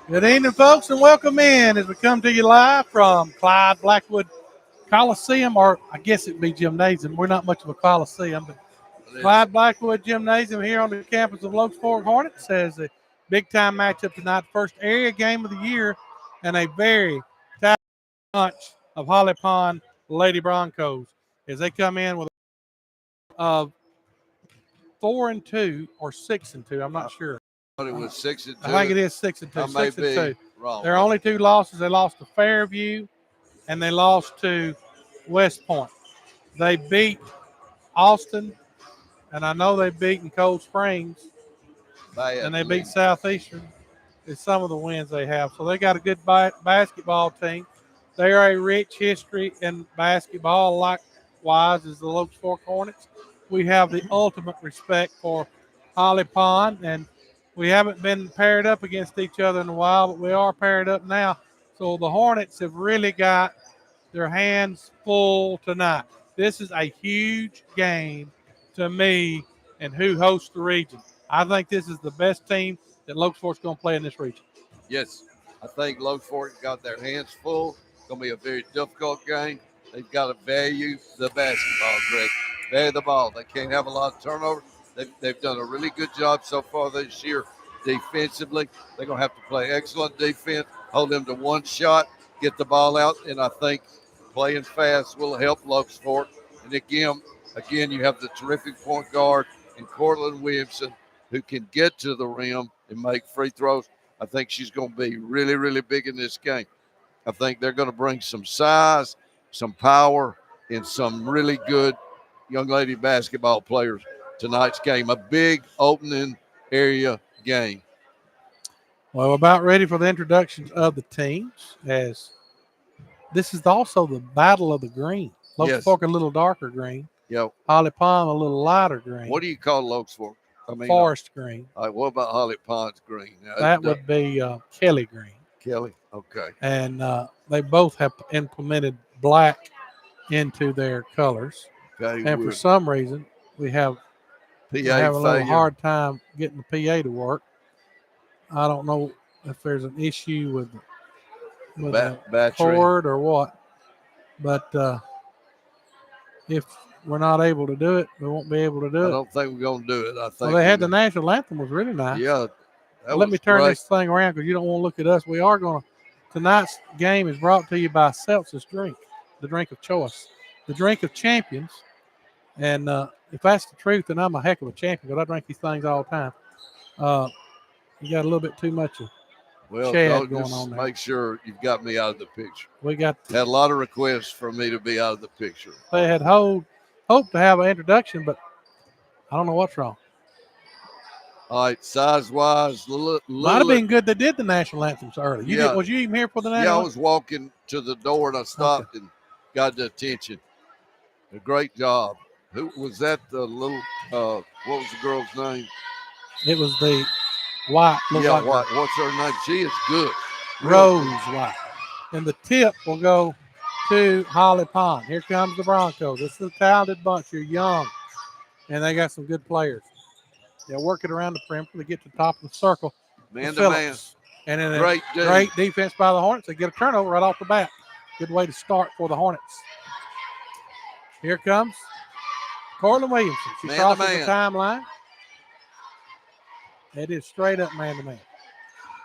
Good evening, folks, and welcome in as we come to you live from Clyde Blackwood Coliseum, or I guess it'd be Gymnasium. We're not much of a Coliseum, but Clyde Blackwood Gymnasium here on the campus of Locust Hornets has a big time matchup tonight, first area game of the year, and a very talented bunch of Holly Pond Lady Broncos as they come in with a 4-2 or 6-2. I'm not sure. Thought it was 6-2. I think it is 6-2. I may 6-2. be wrong. Their only two losses, they lost to Fairview and they lost to West Point. They beat Austin, and I know they've beaten Cold Springs, and they beat Southeastern. It's some of the wins they have. So they got a good basketball team. They are a rich history in basketball, likewise as the Locust Fork Hornets. We have the ultimate respect for Holly Pond, and we haven't been paired up against each other in a while, but we are paired up now. So the Hornets have really got their hands full tonight. This is a huge game to me and who hosts the region. I think this is the best team that Locust Fork's going to play in this region. Yes, I think Locust Fork got their hands full. It's going to be a very difficult game. They've got to value the basketball, Greg. Value the ball. They can't have a lot of turnovers. They've done a really good job so far this year defensively. They're going to have to play excellent defense, hold them to one shot, get the ball out, and I think playing fast will help Locust Fork. And again, you have the terrific point guard in Cortland Williamson who can get to the rim and make free throws. I think she's going to be really, really big in this game. I think they're going to bring some size, some power, and some really good young lady basketball players tonight's game. A big opening area game. Well, we're about ready for the introductions of the teams, as this is also the battle of the green. Locust Fork a little darker green. Yep. Holly Pond a little lighter green. What do you call Locust Fork? Forest green. What about Holly Pond's green? That would be Kelly green. Kelly, okay. And they both have implemented black into their colors. Okay. And for some reason, we have a little hard time getting the PA to work. I don't know if there's an issue with the cord or what. But if we're not able to do it, we won't be able to do it. I don't think we're going to do it. I think they had the national anthem was really nice. Yeah. Let me turn this thing around because you don't want to look at us. We are going to. Tonight's game is brought to you by Seltzer's Drink, the drink of choice, the drink of champions. And if that's the truth, then I'm a heck of a champion because I drink these things all the time. You got a little bit too much of Chad going on there. Make sure you've got me out of the picture. We got had a lot of requests for me to be out of the picture. They had hoped to have an introduction, but I don't know what's wrong. All right, size-wise, might have been good they did the national anthems early. Was you even here for the national? Yeah, I was walking to the door and I stopped and got the attention. A great job. Who was that? The little what was the girl's name? It was the White. White. What's her name? She is good. Rose White. And the tip will go to Holly Pond. Here comes the Broncos. This is a talented bunch. You're young, and they got some good players. They'll work it around the perimeter. They get to the top of the circle. Man to man. And then great defense by the Hornets. They get a turnover right off the bat. Good way to start for the Hornets. Here comes Cortland Williamson. She crosses the timeline. It is straight up man-to-man.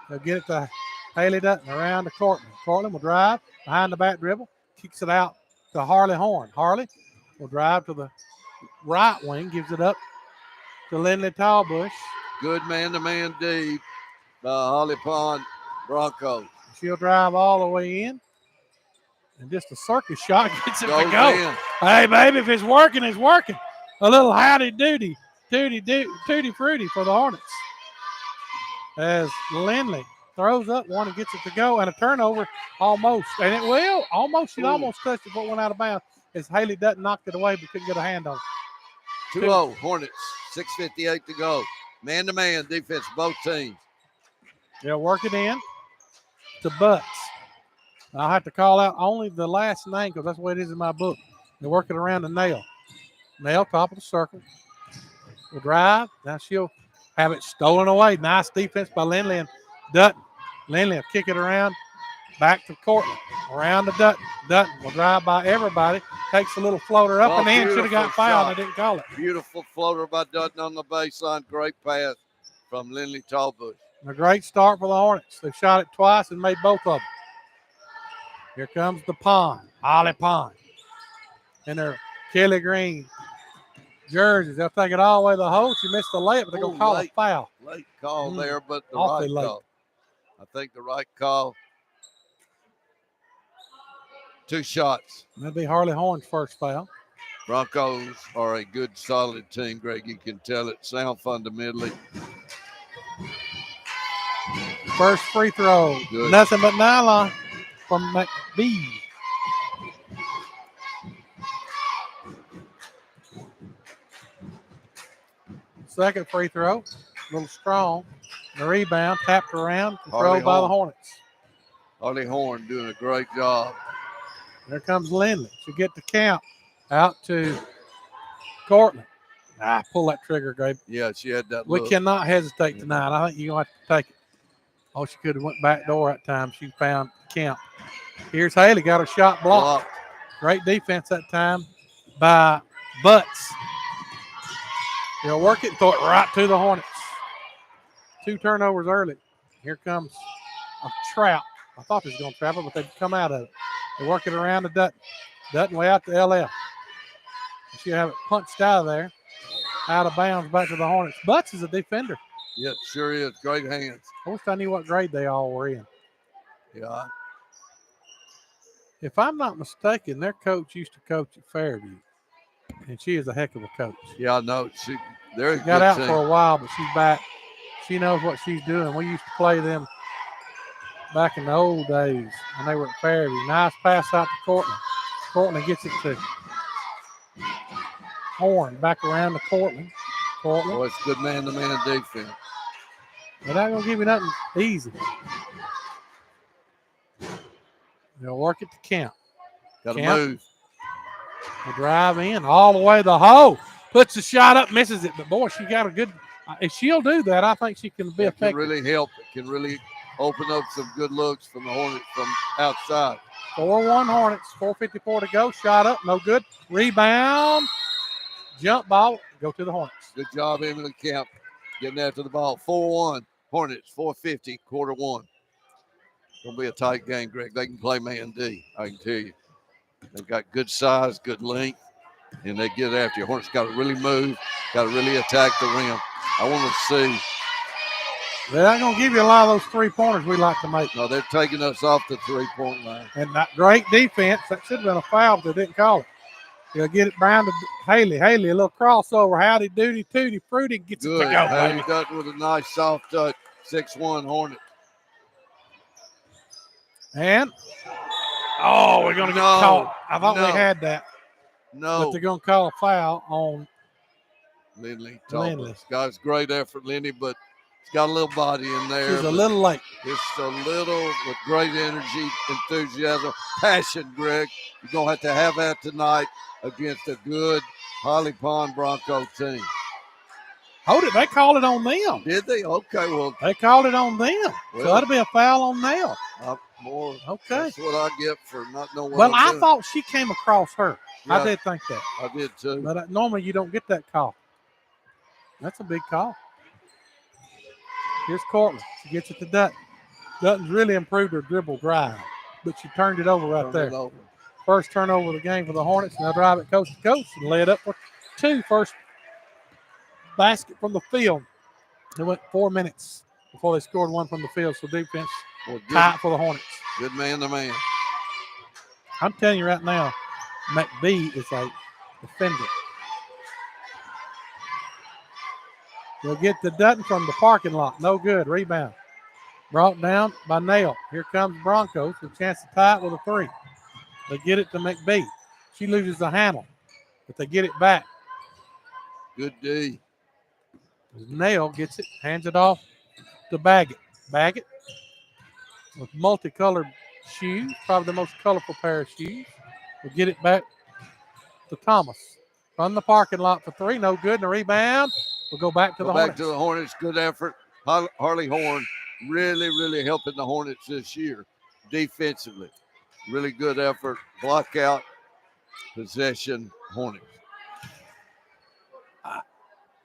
They'll get it to Haley Dutton around to Cortland. Cortland will drive behind the back dribble. Kicks it out to Harley Horn. Harley will drive to the right wing. Gives it up to Lindley Tallbush. Good man-to-man D by Holly Pond Broncos. She'll drive all the way in. And just a circus shot gets it to go. Hey, baby, if it's working, it's working. A little howdy doody, tutti fruity for the Hornets. As Lindley throws up one and gets it to go, and a turnover almost. And it will. Almost. It almost touched it, but went out of bounds as Haley Dutton knocked it away but couldn't get a hand on it. 2-0 Hornets, 6:58 to go. Man-to-man defense, both teams. They'll work it in to Butts. I'll have to call out only the last name because that's the way it is in my book. They're working around the Nail. Nail, top of the circle. Will drive. Now she'll have it stolen away. Nice defense by Lindley and Dutton. Lindley will kick it around. Back to Cortland. Around to Dutton. Dutton will drive by everybody. Takes a little floater up and in. Should have got fouled. They didn't call it. Beautiful floater by Dutton on the baseline. Great pass from Lindley Tallbush. A great start for the Hornets. They've shot it twice and made both of them. Here comes the Pond. Holly Pond. And their Kelly Green jerseys. They'll take it all the way to the hole. She missed the layup, but they're going to call a foul. Late call there, but the Awfully right call. I think the right call. 2 shots. That'll be Harley Horn's first foul. Broncos are a good, solid team, Greg. You can tell it. Sound fundamentally. First free throw. Good. Nothing but nylon from McBee. Second free throw. A little strong. The rebound tapped around. Controlled by the Hornets. Harley Horn doing a great job. There comes Lindley. She'll get the count out to Cortland. Pull that trigger, Gabe. Yeah, she had that We look. cannot hesitate tonight. I think you're going to have to take it. Oh, she could have went back door that time. She found the count. Here's Haley. Got her shot blocked. Great defense that time by Butts. They'll work it and throw it right to the Hornets. 2 turnovers early. Here comes a trap. I thought they was going to trap it, but they'd come out of it. They work it around to Dutton. Dutton way out to LF. She'll have it punched out of there. Out of bounds back to the Hornets. Butts is a defender. Yeah, sure is. Great hands. I wish I knew what grade they all were in. Yeah. If I'm not mistaken, their coach used to coach at Fairview. And she is a heck of a coach. Yeah, I know. She got out for a while, but she's back. She knows what she's doing. We used to play them back in the old days when they were at Fairview. Nice pass out to Cortland. Cortland gets it to Horn. Back around to Cortland. Boy, it's good man-to-man defense. They're not going to give you nothing easy. They'll work it to count. Got to move. They drive in all the way to the hole. Puts the shot up, misses it. But, boy, she got a good – if she'll do that, I think she can be effective. It can really help. It can really open up some good looks from the Hornets from outside. 4-1 Hornets, 4:54 to go. Shot up, no good. Rebound. Jump ball, go to the Hornets. Good job, Emily Kemp, getting after the ball. 4-1 Hornets, 4:50, quarter one. Going to be a tight game, Greg. They can play man D, I can tell you. They've got good size, good length, and they get after you. Hornets got to really move, got to really attack the rim. I want to see. They're not going to give you a lot of those three-pointers we like to make. No, they're taking us off the three-point line. And that great defense. That should have been a foul, but they didn't call it. He'll get it down to Haley. Haley, a little crossover. Howdy doody tooty fruity gets Good. it to go. Haley Dutton with a nice soft touch. 6-1 Hornets. And, we're going to get caught. I thought we had that. No. But they're going to call a foul on Lindley. Lindley. Guy's great effort, Lindley, but he's got a little body in there. She's a little late. Just a little with great energy, enthusiasm, passion, Greg. You're going to have that tonight against a good Holly Pond Bronco team. Oh, did they call it on them? Did they? Okay, well. They called it on them. Well, so that'll be a foul on Nell. Okay. That's what I get for not knowing what Well, I'm I doing. thought she came across her. Yeah, I did think that. I did too. But normally you don't get that call. That's a big call. Here's Cortland. She gets it to Dutton. Dutton's really improved her dribble drive, but she turned it over right there. First turnover of the game for the Hornets. Now drive it coast to coast and lay it up for 2. First basket from the field. It went 4 minutes before they scored one from the field. So defense tight for the Hornets. Good man-to-man. I'm telling you right now, McBee is a defender. They'll get to Dutton from the parking lot. No good. Rebound. Brought down by Nail. Here comes Broncos with a chance to tie it with a 3. They get it to McBee. She loses the handle, but they get it back. Good D. Nail gets it, hands it off to Baggett. Baggett with multicolored shoes, probably the most colorful pair of shoes. Will get it back to Thomas. From the parking lot for 3. No good. And the rebound will go back to the Hornets. Back to the Hornets. Good effort. Harley Horn really, really helping the Hornets this year defensively. Really good effort, block out, possession, Hornets.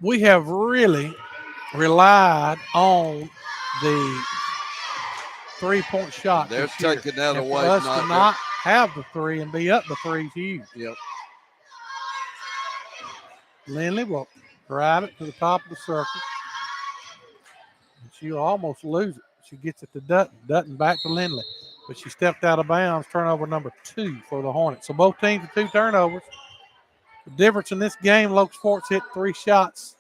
We have really relied on the 3-point shot. They're this year. taking that and away. For us to not have the 3 and be up the 3 is huge. Yep. Lindley will drive it to the top of the circle. And she'll almost lose it. She gets it to Dutton. Dutton back to Lindley. But she stepped out of bounds. Turnover number 2 for the Hornets. So both teams with 2 turnovers. The difference in this game, Locust Forks hit 3 shots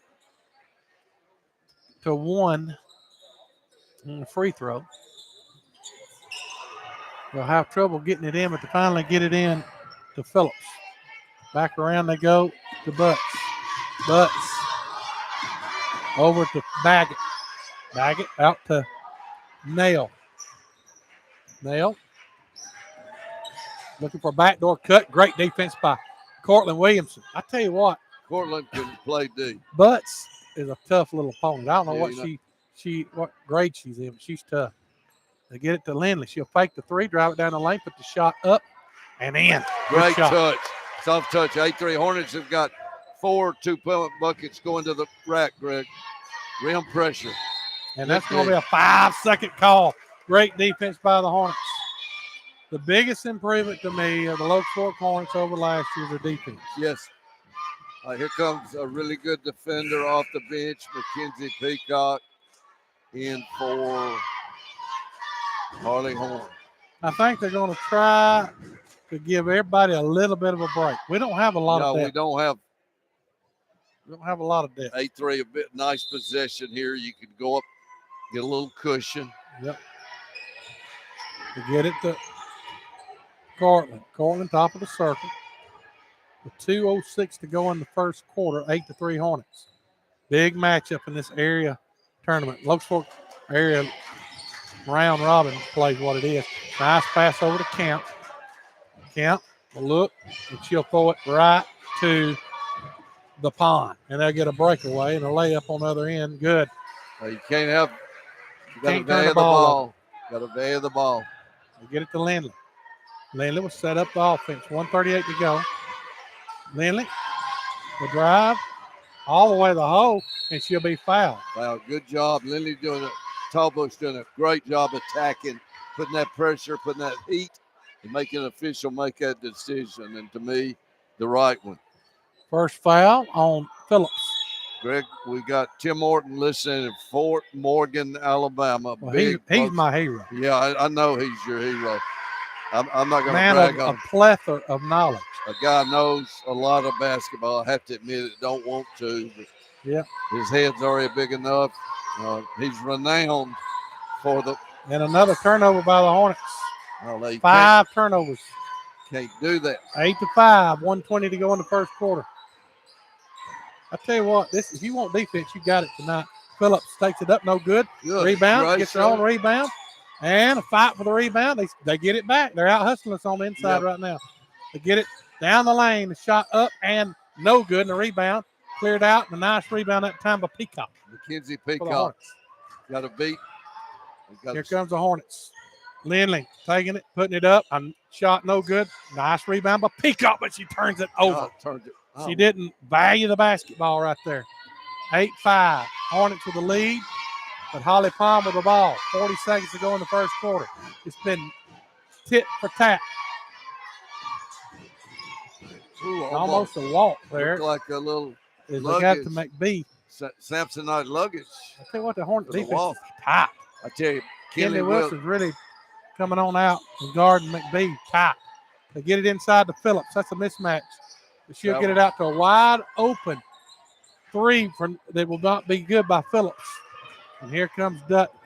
to 1 on the free throw. They'll have trouble getting it in, but they finally get it in to Phillips. Back around they go to Butts. Butts over to Baggett. Baggett out to Nail. Nail looking for a backdoor cut. Great defense by Cortland Williamson. I tell you what. Cortland can play D. Butts is a tough little opponent. I don't know what what grade she's in, but she's tough. They get it to Lindley. She'll fake the 3, drive it down the lane, put the shot up and in. Great touch. Soft touch. A3 Hornets have got 4 2-point buckets going to the rack, Greg. Rim pressure. And that's going to be a 5-second call. Great defense by the Hornets. The biggest improvement to me of the Locust Fork Hornets over last year is their defense. Yes. Here comes a really good defender off the bench, Mackenzie Peacock, in for Harley Horn. I think they're going to try to give everybody a little bit of a break. We don't have a lot of depth. We don't have a lot of depth. A3, a bit nice possession here. You can go up, get a little cushion. Yep. To get it to Cortland. Cortland, top of the circle. With 2:06 to go in the first quarter, 8-3 Hornets. Big matchup in this area tournament. Locust Fork area round robin plays what it is. Nice pass over to Camp. Camp will look, and she'll throw it right to the pond. And they'll get a breakaway and a layup on the other end. Good. You can't have – you got to value the ball. Got to value the ball. They get it to Lindley. Lindley will set up the offense. 1:38 to go. Lindley will drive all the way to the hole, and she'll be fouled. Wow, good job. Lindley doing it. Tallbush doing a great job attacking, putting that pressure, putting that heat, and making an official make that decision. And to me, the right one. First foul on Phillips. Greg, we got Tim Morton listening in Fort Morgan, Alabama. Well, he's my hero. Yeah, I know he's your hero. I'm not going to brag on him. Man, a plethora of knowledge. A guy knows a lot of basketball. I have to admit it, don't want to. But yeah. His head's already big enough. He's renowned for the. And another turnover by the Hornets. Well, 5 turnovers. Can't do that. 8-5, 1:20 to go in the first quarter. I tell you what, if you want defense, you got it tonight. Phillips takes it up, no good. Rebound, right, gets their own rebound. And a fight for the rebound. They get it back. They're out hustling us on the inside right now. They get it down the lane. The shot up and no good. And the rebound cleared out. And a nice rebound that time by Peacock. Mackenzie Peacock got a beat. Here comes the Hornets. Lindley taking it, putting it up. A shot no good. Nice rebound by Peacock, but she turns it over. She didn't value the basketball right there. 8-5. Hornets with the lead. But Holly Palm with the ball. 40 seconds to go in the first quarter. It's been tit for tat. Ooh, almost a walk there. Looked like a little luggage. They got to McBee. Samsonite luggage. I tell you what, the Hornets defense is tight. I tell you, Kenley Wilson's really coming on out and guarding McBee tight. They get it inside to Phillips. That's a mismatch. But she'll get it out to a wide open 3 that will not be good by Phillips. And here comes Dutton.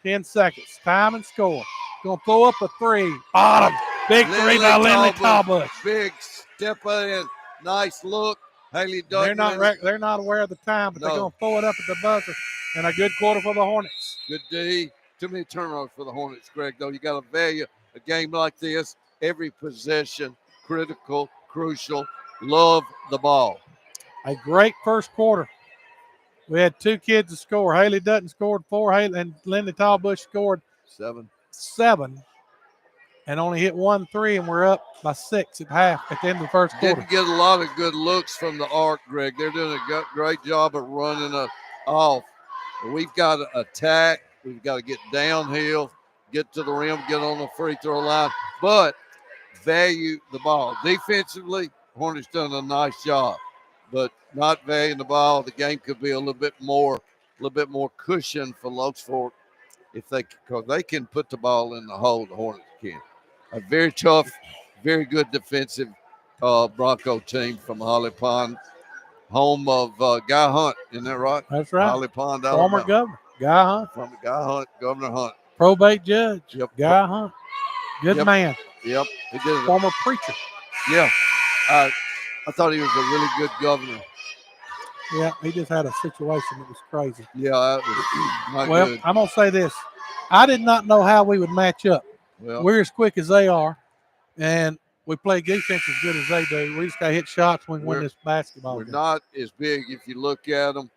10 seconds. Time and score. Going to throw up a 3. Bottom. Big 3 by Lindley Tallbush. Big step in. Nice look. Haley Dutton. They're not aware of the time, but they're going to throw it up at the buzzer. And a good quarter for the Hornets. Good D. Too many turnovers for the Hornets, Greg, though. You got to value a game like this. Every possession, critical, crucial. Love the ball. A great first quarter We had 2 kids to score. Haley Dutton scored 4, and Lindy Tallbush scored 7, and only hit 1 3, and we're up by 6 at the end of the first quarter. Didn't get a lot of good looks from the arc, Greg. They're doing a great job at running us off. We've got to attack. We've got to get downhill, get to the rim, get on the free throw line, but value the ball. Defensively, Hornets done a nice job, but not valuing the ball. The game could be a little bit more cushion for Locust because they can put the ball in the hole. The Hornets can. A very tough, very good defensive Bronco team from Holly Pond, home of Guy Hunt. Isn't that right? That's right. Holly Pond, former Alabama. governor Guy Hunt. From Guy Hunt, Governor Hunt. Probate judge. Yep. Guy Hunt. Good man. Yep. He did it. Former preacher. Yeah. I thought he was a really good governor. Yeah, he just had a situation that was crazy. Yeah, that was not good. I'm going to say this. I did not know how we would match up. Well, we're as quick as they are, and we play defense as good as they do. We just got to hit shots when we win this basketball We're game. not as big. If you look at them,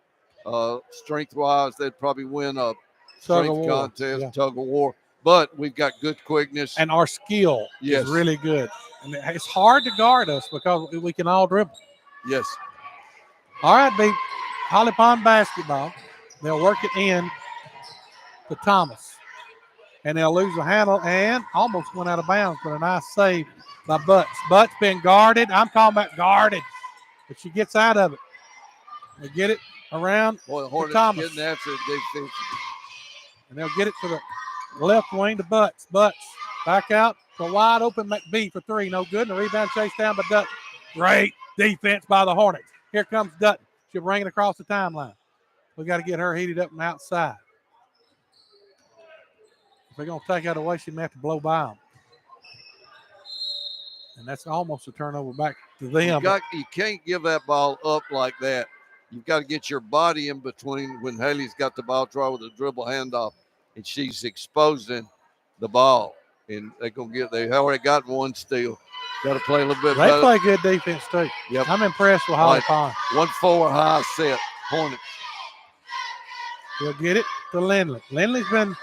strength-wise, they'd probably win a strength contest, tug of war. But we've got good quickness. And our skill is really good. And it's hard to guard us because we can all dribble. Yes. All right, B. Holly Pond basketball. They'll work it in to Thomas. And they'll lose the handle and almost went out of bounds, but a nice save by Butts. Butts been guarded. I'm talking about guarded. But she gets out of it. They get it around to Thomas. Getting after it defense. And they'll get it to the left wing to Butts. Butts back out to wide open McBee for 3. No good. And the rebound chased down by Dutton. Great defense by the Hornets. Here comes Dutton. She'll bring it across the timeline. We got to get her heated up and outside. If they're going to take that away, she's going to have to blow by them. And that's almost a turnover back to them. You can't give that ball up like that. You've got to get your body in between when Haley's got the ball, try with a dribble handoff, and she's exposing the ball. And they already got one steal. Got to play a little bit better. They play good defense, too. Yep. I'm impressed with Holly Pond. 1-4 high set. Hornets. He'll get it to Lindley. Lindley's been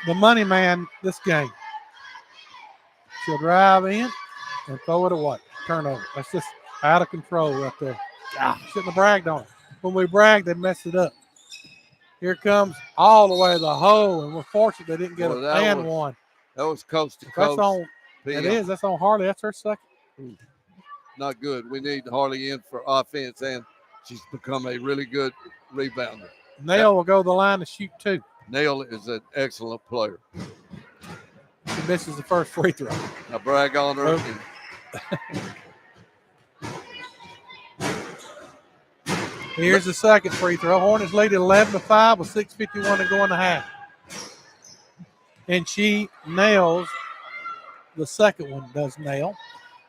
the money man this game. She'll drive in and throw it away. Turnover. That's just out of control right there. Shouldn't have bragged on it. When we brag, they mess it up. Here comes all the way to the hole, and we're fortunate they didn't get one. That was coast to coast. That's on. It is. That's on Harley. That's her second. Not good. We need Harley in for offense, and she's become a really good rebounder. Nail will go to the line to shoot 2. Nail is an excellent player. She misses the first free throw. I brag on her. Here's the second free throw. Hornets lead at 11-5 with 6:51 to go in the half. And she nails the second one, does nail.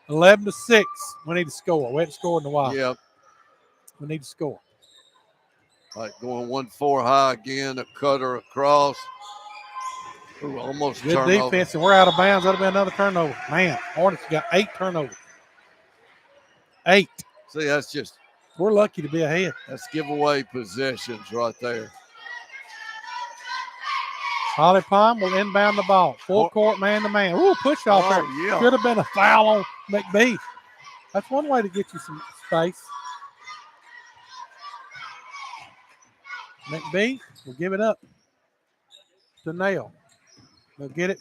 11-6. We need to score. We haven't scored in a while. Yep. We need to score. All right, going 1-4 high again, a cutter across. Ooh, almost good turnover. Defense, and we're out of bounds. That'll be another turnover. Man, Hornets got 8 turnovers. 8. See, that's just. We're lucky to be ahead. That's giveaway possessions right there. Holly Pond will inbound the ball. Full court, man-to-man. Ooh, push off there. Yeah. Could have been a foul on McBee. That's one way to get you some space. McBee will give it up to Nail. They'll get it.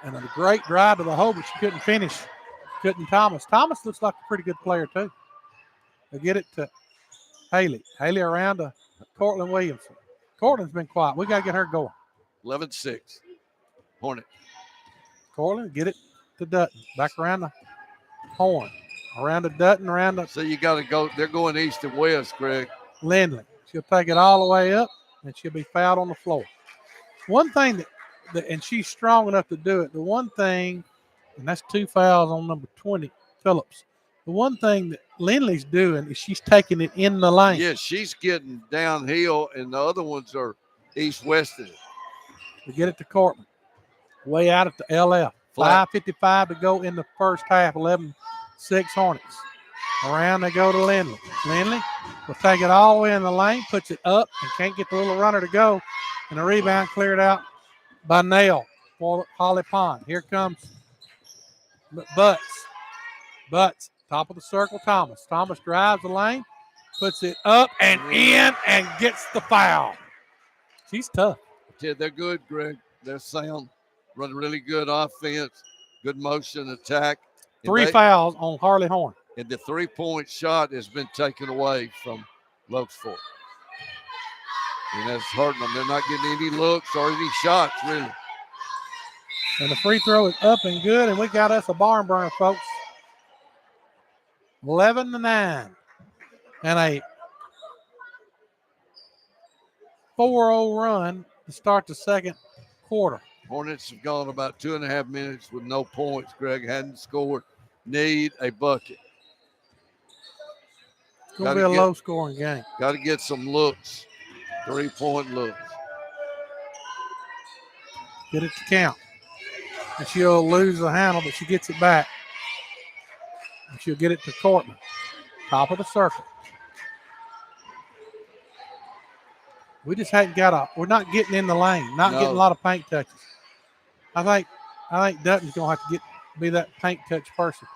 And a great drive to the hole, but she couldn't finish. Couldn't Thomas. Thomas looks like a pretty good player, too. They'll get it to Haley. Haley around to Cortland Williamson. Cortland's been quiet. We got to get her going. 11-6. Hornet. Cortland, get it to Dutton. Back around the horn. Around to Dutton, around to. So you got to go. They're going east and west, Greg. Lindley. She'll take it all the way up, and she'll be fouled on the floor. One thing that and she's strong enough to do it. The one thing, and that's 2 fouls on number 20, Phillips. The one thing that Lindley's doing is she's taking it in the lane. Yeah, she's getting downhill, and the other ones are east-west of it. We get it to Cortland. Way out at the LF. 5:55 to go in the first half. 11-6 Hornets. Around they go to Lindley. Lindley will take it all the way in the lane, puts it up, and can't get the little runner to go. And the rebound cleared out by Nail for Holly Pond. Here comes Butts. Butts, top of the circle, Thomas. Thomas drives the lane, puts it up and in, and gets the foul. She's tough. Yeah, they're good, Greg. They're sound, run really good offense, good motion attack. Three fouls on Harley Horn. And the three-point shot has been taken away from Locust. And that's hurting them. They're not getting any looks or any shots, really. And the free throw is up and good, and we got us a barn burner, folks. 11-9. And a 4-0 run to start the second quarter. Hornets have gone about 2.5 minutes with no points. Greg hadn't scored. Need a bucket. It's going to be a low-scoring game. Got to get some looks, three-point looks. Get it to count. And she'll lose the handle, but she gets it back. And she'll get it to Cortland. Top of the circle. We just hadn't we're not getting in the lane, getting a lot of paint touches. I think Dutton's going to have to be that paint touch person.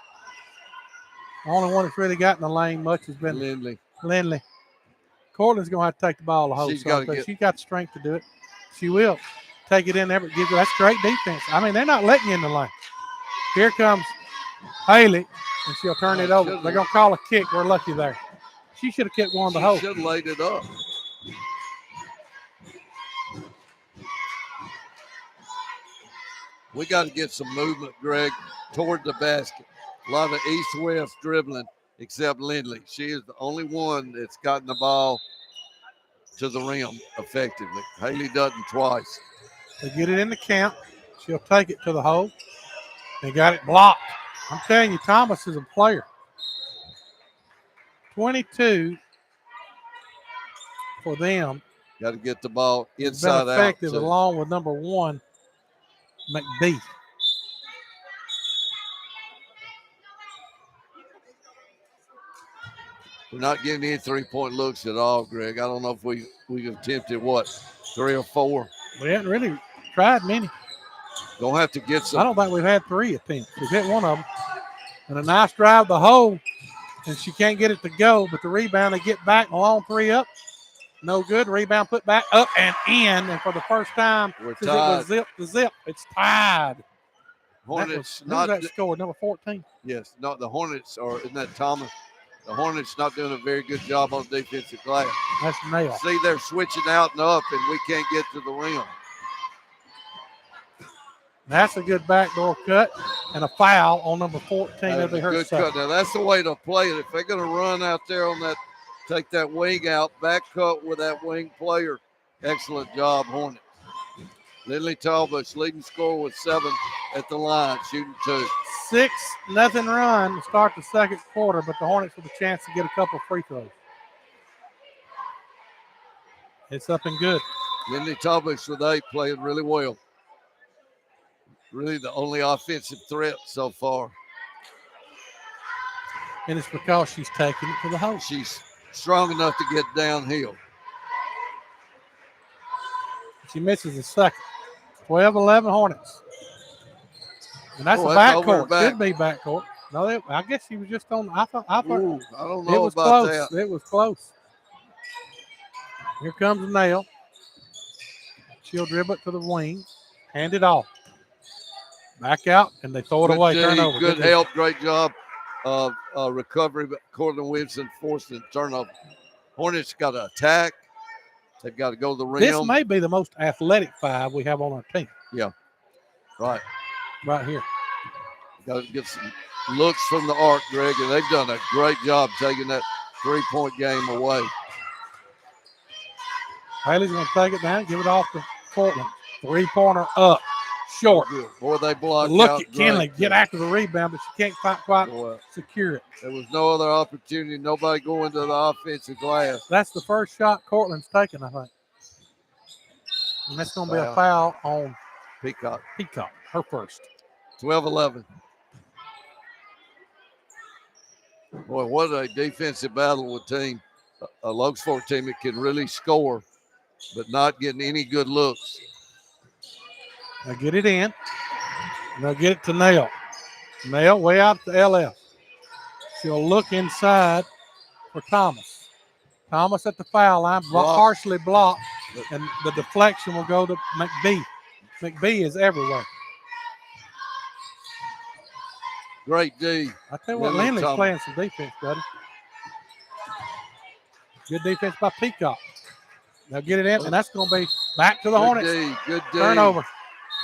The only one that's really got in the lane much has been Lindley. Cortland's going to have to take the ball to hold. She's got the strength to do it. She will take it in there, but that's great defense. I mean, they're not letting you in the lane. Here comes Haley, and she'll turn it over. They're going to call a kick. We're lucky there. She should have kicked one of the holes. She should have laid it up. We got to get some movement, Greg, toward the basket. A lot of east-west dribbling, except Lindley. She is the only one that's gotten the ball to the rim effectively. Haley Dutton twice. They get it in the count. She'll take it to the hole. They got it blocked. I'm telling you, Thomas is a player. 22 for them. Got to get the ball inside out. Effective along with number 1, McBee. We're not getting any three-point looks at all, Greg. I don't know if we attempted, 3 or 4? We haven't really tried many. Gonna have to get some. I don't think we've had 3 attempts. We've hit one of them. And a nice drive the hole, and she can't get it to go, but the rebound, they get back, a long 3 up. No good. Rebound put back up and in. And for the first time, it was zip to zip. It's tied. Hornets that scored, number 14. Yes, not the Hornets, or isn't that Thomas? The Hornets not doing a very good job on defensive glass. That's Nail. See, they're switching out and up, and we can't get to the rim. That's a good backdoor cut and a foul on number 14. That'll be her good cut. Now, that's the way to play it. If they're going to run out there on that, take that wing out, back cut with that wing player. Excellent job, Hornets. Lindley Talbot's leading scorer with 7 at the line, shooting 2. 6-0 run to start the second quarter, but the Hornets with a chance to get a couple of free throws. It's up and good. Lindley Talbot's with 8, playing really well. Really the only offensive threat so far. And it's because she's taking it to the hole. She's strong enough to get downhill. She misses the second. 12-11 Hornets. And that's a backcourt. Should be backcourt. No, I guess she was just on. I thought. I don't know it was about close. that. It was close. Here comes Nail. She'll dribble it to the wing. Hand it off. Back out, and they throw it away. Turnover. Good help. Great job of recovery. But Cortland Wilson forced the turnover. Hornets got to attack. They've got to go to the rim. This may be the most athletic 5 we have on our team. Yeah. Right here. Got to get some looks from the arc, Greg, and they've done a great job taking that three-point game away. Haley's going to take it down, give it off to Cortland. 3-pointer up, short. Boy, they blocked Look out at Kinley get after the rebound, but she can't quite secure it. There was no other opportunity. Nobody going to the offensive glass. That's the first shot Cortland's taken, I think. And that's going to be a foul on Peacock, her first. 12-11. Boy, what a defensive battle with team. a Locust Fork team that can really score, but not getting any good looks. Now get it in. Now get it to Nell. Nell way out to LF. She'll look inside for Thomas. Thomas at the foul line, partially blocked, and the deflection will go to McBee. McBee is everywhere. Great D. I tell you what, Lindley's playing some defense, buddy. Good defense by Peacock. Now get it in, and that's going to be back to the Hornets. Good D. Turnover.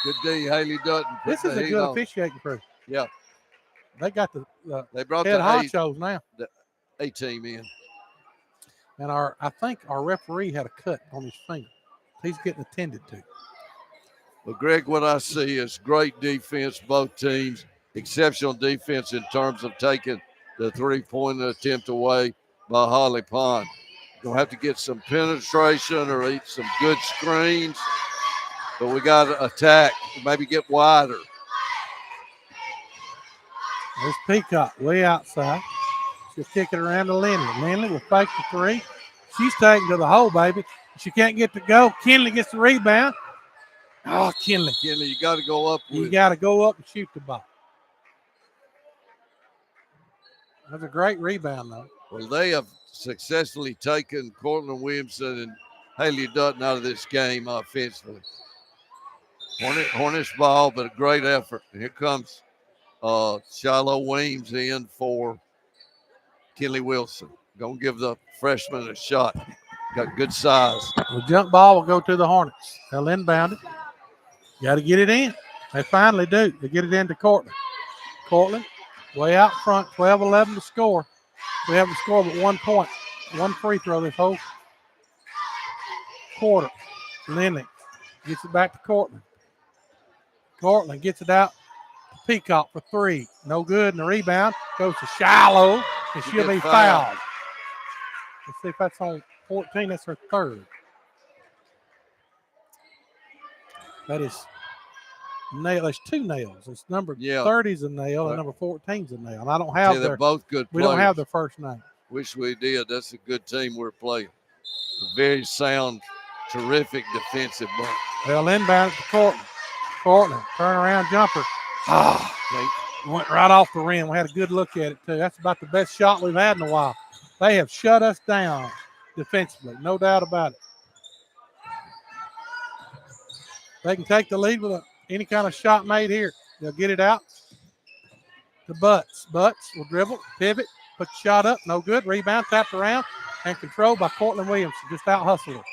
Good D. Haley Dutton. This is a good officiating crew. Yeah. They got they brought head the honchos now. The A team in. And I think our referee had a cut on his finger. He's getting attended to. Well, Greg, what I see is great defense, both teams. Exceptional defense in terms of taking the three-point attempt away by Holly Pond. Going to have to get some penetration or eat some good screens, but we got to attack, maybe get wider. There's Peacock way outside. She'll kick it around to Lindley. Lindley will fake the three. She's taken to the hole, baby. She can't get to go. Kinley gets the rebound. Oh, Kinley. Kinley, you got to go up. You got to go up and shoot the ball. That's a great rebound, though. Well, they have successfully taken Cortland Williamson and Haley Dutton out of this game offensively. Hornets ball, but a great effort. And here comes Shiloh Weems in for Kinley Wilson. Going to give the freshman a shot. Got good size. The jump ball will go to the Hornets. They'll inbound it. Got to get it in. They finally do. They get it into Cortland. Cortland, way out front, 12-11 to score. We haven't scored but 1 point. One free throw this whole quarter. Lindley gets it back to Cortland. Cortland gets it out to Peacock for three. No good. And the rebound goes to Shiloh, and she'll be fouled. Let's see if that's on 14. That's her third. That is nail. There's two nails. It's number 30 is a nail and number 14 is a nail. And I don't have they're both good we players. don't have their first name. Wish we did. That's a good team we're playing. A very sound, terrific defensive bunch. They'll inbound it to Cortland. Cortland, turnaround jumper. They went right off the rim. We had a good look at it, too. That's about the best shot we've had in a while. They have shut us down defensively, no doubt about it. They can take the lead with any kind of shot made here. They'll get it out to Butts. Butts will dribble, pivot, put the shot up, no good. Rebound, tapped around, and controlled by Cortland Williamson. Just out-hustled her.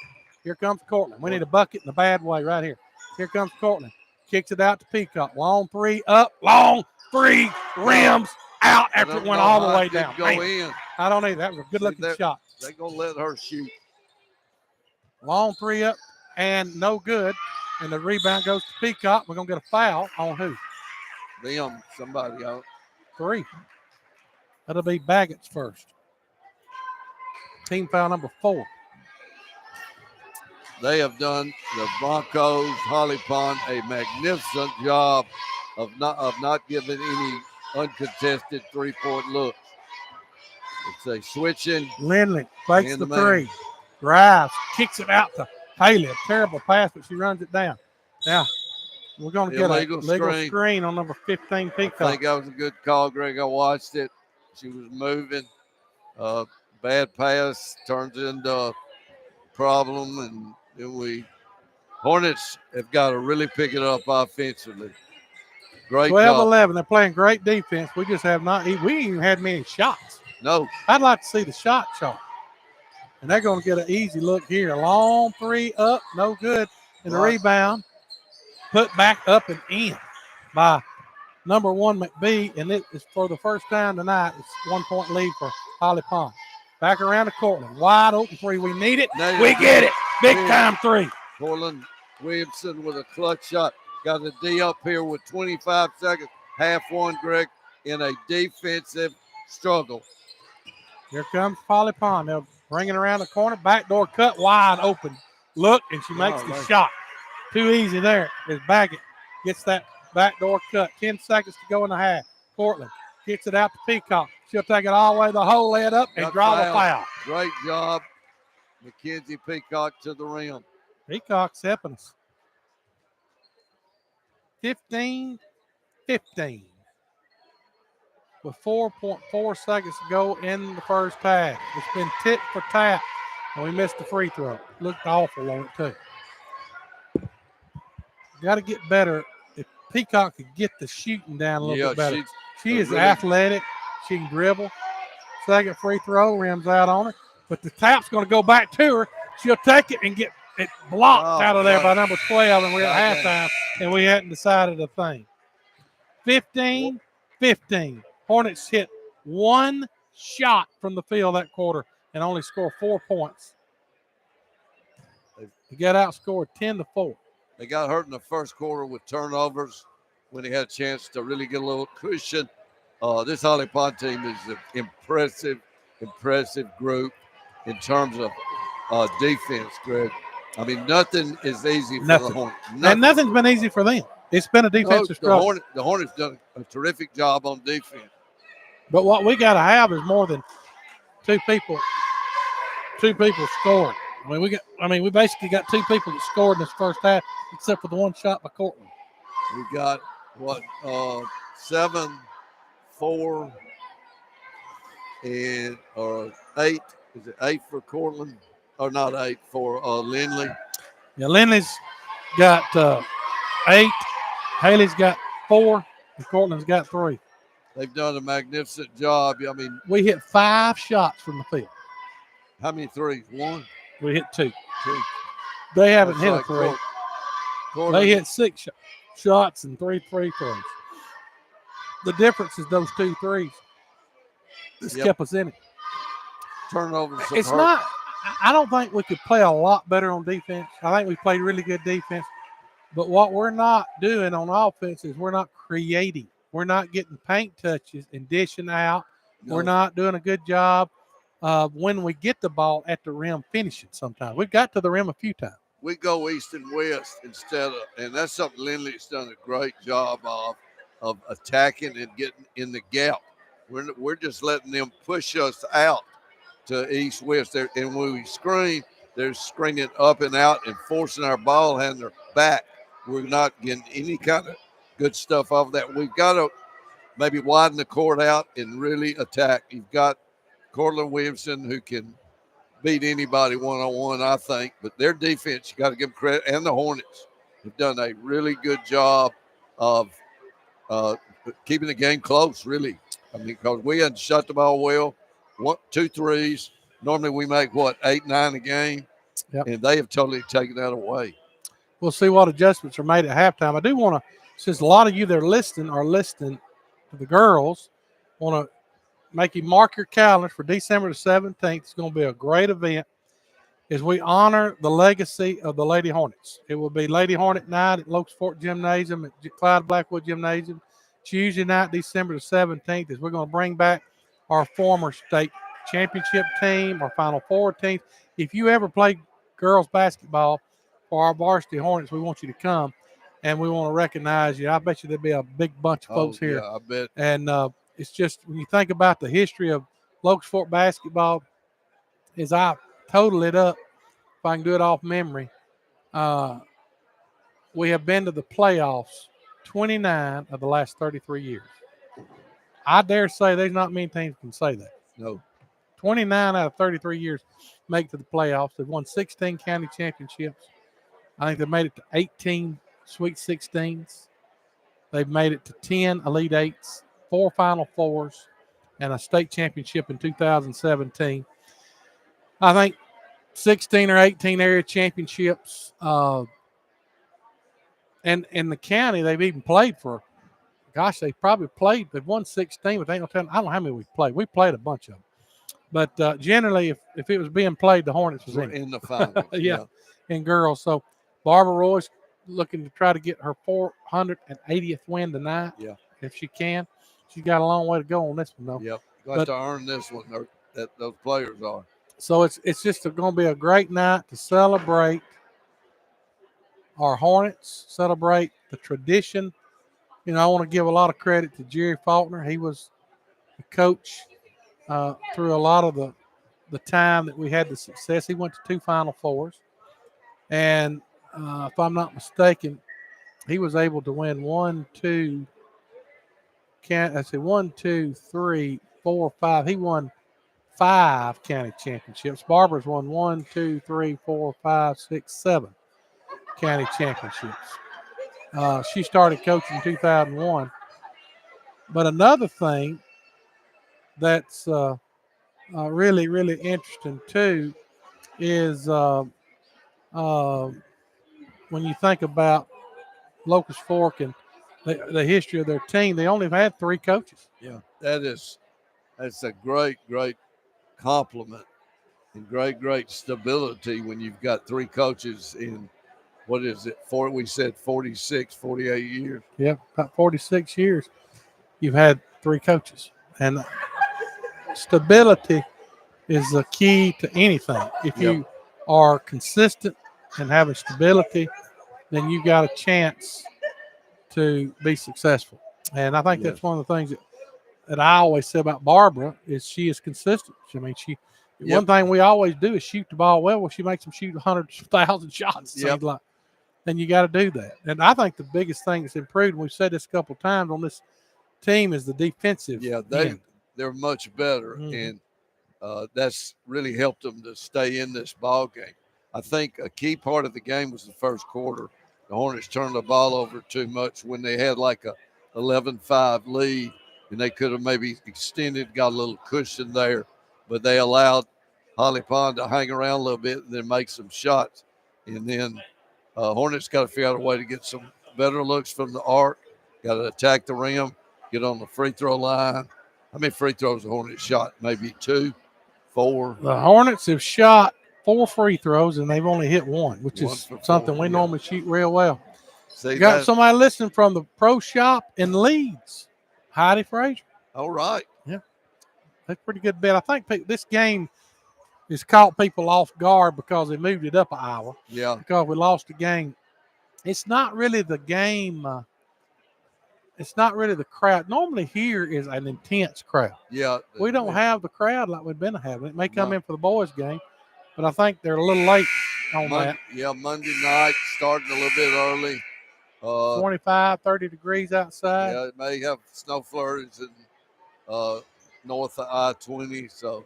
Here comes Cortland. We need a bucket in a bad way right here. Here comes Cortland. Kicks it out to Peacock. Long three, up, long three, rims, out after it went all the way down. Go in. I don't need that. Was a good-looking shot. They're going to let her shoot. Long three up and no good. And the rebound goes to Peacock. We're going to get a foul on who? Them, somebody out. 3. That'll be Baggett's first. Team foul number 4. They have done, the Broncos, Holly Pond, a magnificent job of not giving any uncontested three-point looks. It's a switching. Lindley fakes the three. Drives, kicks it out to Haley. A terrible pass, but she runs it down. Now, we're going to get a legal screen on number 15, Peacock. I think that was a good call, Greg. I watched it. She was moving. Bad pass turns into a problem, and then Hornets have got to really pick it up offensively. Great 12-11. They're playing great defense. We just have not – we ain't even had many shots. No. I'd like to see the shot chart. And they're going to get an easy look here. Long three up, no good. And the rebound put back up and in by number 1 McBee. And it is for the first time tonight. It's 1 point lead for Holly Pond. Back around the Cortland. Wide open three. We need it. We get it. Big time three. Cortland Williamson with a clutch shot. Got a D up here with 25 seconds. Half one, Greg, in a defensive struggle. Here comes Holly Pond. They'll bring it around the corner. Backdoor cut wide open. Look, and she makes the shot. Too easy there as Baggett gets that backdoor cut. 10 seconds to go in the half. Cortland gets it out to Peacock. She'll take it all the way the whole lead up and Got draw the fouled. foul. Great job, Mackenzie Peacock to the rim. Peacock's helping us. 15-15. With 4.4 seconds to go in the first half. It's been tit for tat, and we missed the free throw. Looked awful on it, too. Got to get better. If Peacock could get the shooting down a little bit better. She is really athletic. She can dribble. Second free throw, rims out on her. But the tap's going to go back to her. She'll take it and get it blocked out of there by number 12, and we're at halftime, and we hadn't decided a thing. 15-15. Hornets hit one shot from the field that quarter and only score 4 points. They got outscored 10-4. They got hurt in the first quarter with turnovers when they had a chance to really get a little cushion. This Holly Pond team is an impressive group in terms of defense, Greg. I mean, nothing is easy for the Hornets. And nothing's been easy for them. It's been a defensive struggle. The Hornets done a terrific job on defense. But what we got to have is more than two people scoring. We basically got two people that scored in this first half, except for the one shot by Cortland. We got 7, 4, and 8. Is it 8 for Cortland? Or not 8 for Lindley? Yeah, Lindley's got 8. Haley's got 4, and Cortland's got 3. They've done a magnificent job. I mean, we hit 5 shots from the field. How many threes? 1? We hit 2. They haven't hit a 3. They hit 6 shots and 3 free throws. The difference is those 2 threes. This kept us in it. Turnovers. It's not. I don't think we could play a lot better on defense. I think we played really good defense. But what we're not doing on offense is we're not creating. We're not getting paint touches and dishing out. No. We're not doing a good job of when we get the ball at the rim finishing sometimes. We've got to the rim a few times. We go east and west instead of, and that's something Lindley's done a great job of attacking and getting in the gap. We're just letting them push us out to east-west. And when we screen, they're screening up and out and forcing our ball handler back. We're not getting any kind of good stuff off of that. We've got to maybe widen the court out and really attack. You've got Cortland Williamson who can beat anybody one-on-one, I think. But their defense, you got to give them credit. And the Hornets have done a really good job of keeping the game close, really. I mean, because we hadn't shot the ball well. 1, 2 threes. Normally we make, 8, 9 a game. Yep. And they have totally taken that away. We'll see what adjustments are made at halftime. I do want to, since a lot of you that are listening to the girls, want to make you mark your calendars for December the 17th. It's going to be a great event as we honor the legacy of the Lady Hornets. It will be Lady Hornet night at Locust Fork Gymnasium, at Clyde Blackwood Gymnasium, Tuesday night, December the 17th, as we're going to bring back our former state championship team, our Final Four team. If you ever played girls basketball for our varsity Hornets, we want you to come, and we want to recognize you. I bet you there'll be a big bunch of folks here. Yeah, I bet. And it's just when you think about the history of Locust Fork basketball, as I total it up, if I can do it off memory, we have been to the playoffs 29 of the last 33 years. I dare say there's not many teams can say that. No. 29 out of 33 years make it to the playoffs. They've won 16 county championships. I think they made it to 18 Sweet 16s. They've made it to 10 Elite Eights, 4 Final Fours, and a state championship in 2017. I think 16 or 18 area championships. And in the county, they've even played for, they've won 16, but I don't know how many we've played. We played a bunch of them. But generally, if it was being played, the Hornets was in the finals. yeah, in girls. So Barbara Roy's looking to try to get her 480th win tonight. Yeah, if she can. She's got a long way to go on this one, though. Yep, got to earn this one. Those players are. So it's just going to be a great night to celebrate our Hornets, celebrate the tradition. I want to give a lot of credit to Jerry Faulkner. He was the coach through a lot of the time that we had the success. He went to 2 Final Fours, and if I'm not mistaken, he was able to win one, two. Can I say 1, 2, 3, 4, 5? He won 5 county championships. Barbara's won 1, 2, 3, 4, 5, 6, 7 county championships. She started coaching in 2001. But another thing that's really, really interesting too is uh, when you think about Locust Fork and the history of their team, they only have had 3 coaches. Yeah, that's a great compliment and great stability when you've got 3 coaches in what is it? We said 46, 48 years. Yeah, about 46 years. You've had 3 coaches, and stability is the key to anything. If Yep. you are consistent and having stability, then you got a chance to be successful. And I think Yes. that's one of the things that I always say about Barbara is she is consistent. I mean, one thing we always do is shoot the ball well. Well, she makes them shoot 100,000 shots. It Yep. seems like, and you got to do that. And I think the biggest thing that's improved, and we've said this a couple of times on this team, is the defensive. Yeah, end. they're much better, and that's really helped them to stay in this ball game. I think a key part of the game was the first quarter. The Hornets turned the ball over too much when they had like a 11-5 lead, and they could have maybe extended, got a little cushion there, but they allowed Holly Pond to hang around a little bit and then make some shots. And then Hornets got to figure out a way to get some better looks from the arc, got to attack the rim, get on the free throw line. How many free throws the Hornets shot? Maybe 2, 4. The Hornets have shot 4 free throws, and they've only hit 1, which is something we normally shoot real well. See, got somebody listening from the pro shop in Leeds, Heidi Frazier. All right. Yeah, that's a pretty good bet. I think this game has caught people off guard because they moved it up an hour. Yeah. Because we lost the game. It's not really the game. It's not really the crowd. Normally here is an intense crowd. Yeah. We don't have the crowd like we've been having. It may come in for the boys' game, but I think they're a little late on that. Yeah, Monday night starting a little bit early. 25, 30 degrees outside. Yeah, it may have snow flurries in north of I-20. So,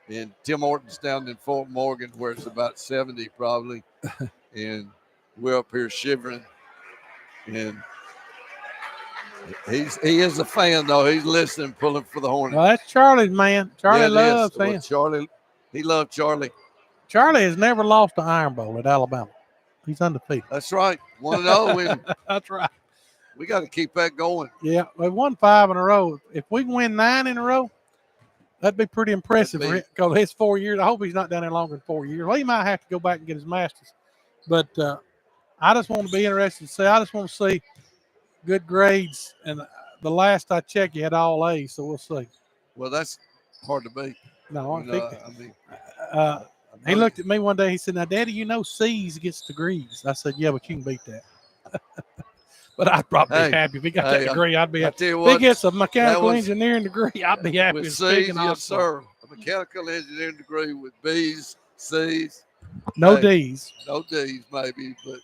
and Tim Hortons down in Fort Morgan where it's about 70 probably. And we're up here shivering. And he is a fan, though. He's listening, pulling for the Hornets. Well, that's Charlie's man. Charlie loves him. Well, Charlie, he loved Charlie. Charlie has never lost an Iron Bowl at Alabama. He's undefeated. That's right. 1-0. That's right. We got to keep that going. Yeah, we won 5 in a row. If we win 9 in a row, that'd be pretty impressive because his 4 years. I hope he's not down there longer than 4 years. Well, he might have to go back and get his master's. But I just want to be interested to see. I just want to see good grades. And the last I checked, he had all A's, so we'll see. Well, that's hard to beat. No, he looked at me one day. He said, "Now, Daddy, you know C's gets degrees." I said, "Yeah, but you can beat that." But I'd probably be happy if he got that degree. I'd be happy. If he gets a mechanical engineering degree, I'd be happy. With C's, yes, sir. A mechanical engineering degree with B's, C's. No D's. No D's, maybe, but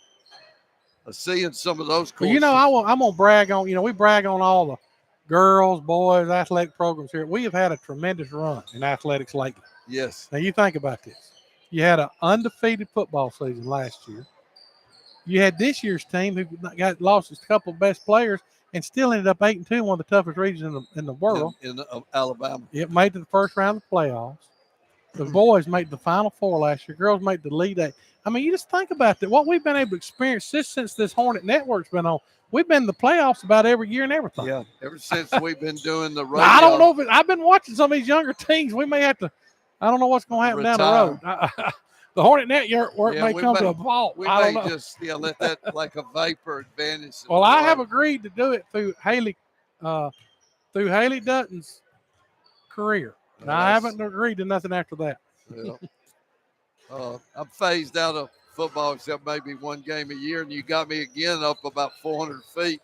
a C in some of those courses. Well, you know, I'm going to brag on, we brag on all the girls, boys, athletic programs here. We have had a tremendous run in athletics lately. Yes. Now, you think about this. You had an undefeated football season last year. You had this year's team who lost a couple of best players and still ended up 8-2, one of the toughest regions in the world. In Alabama. It made to the first round of the playoffs. The boys made the Final Four last year. Girls made the Elite Eight. I mean, you just think about that. What we've been able to experience since this Hornet Network's been on, we've been in the playoffs about every year and everything. Yeah, ever since we've been doing the radio. Now, I don't know if I've been watching some of these younger teams. We may have to. I don't know what's going to happen down the road. The Hornet Network may come to a halt. I don't know. Just let that like a vapor vanish. Well, I have agreed to do it through Haley Dutton's career. Now, I haven't agreed to nothing after that. Yeah. I'm phased out of football except maybe one game a year, and you got me again up about 400 feet.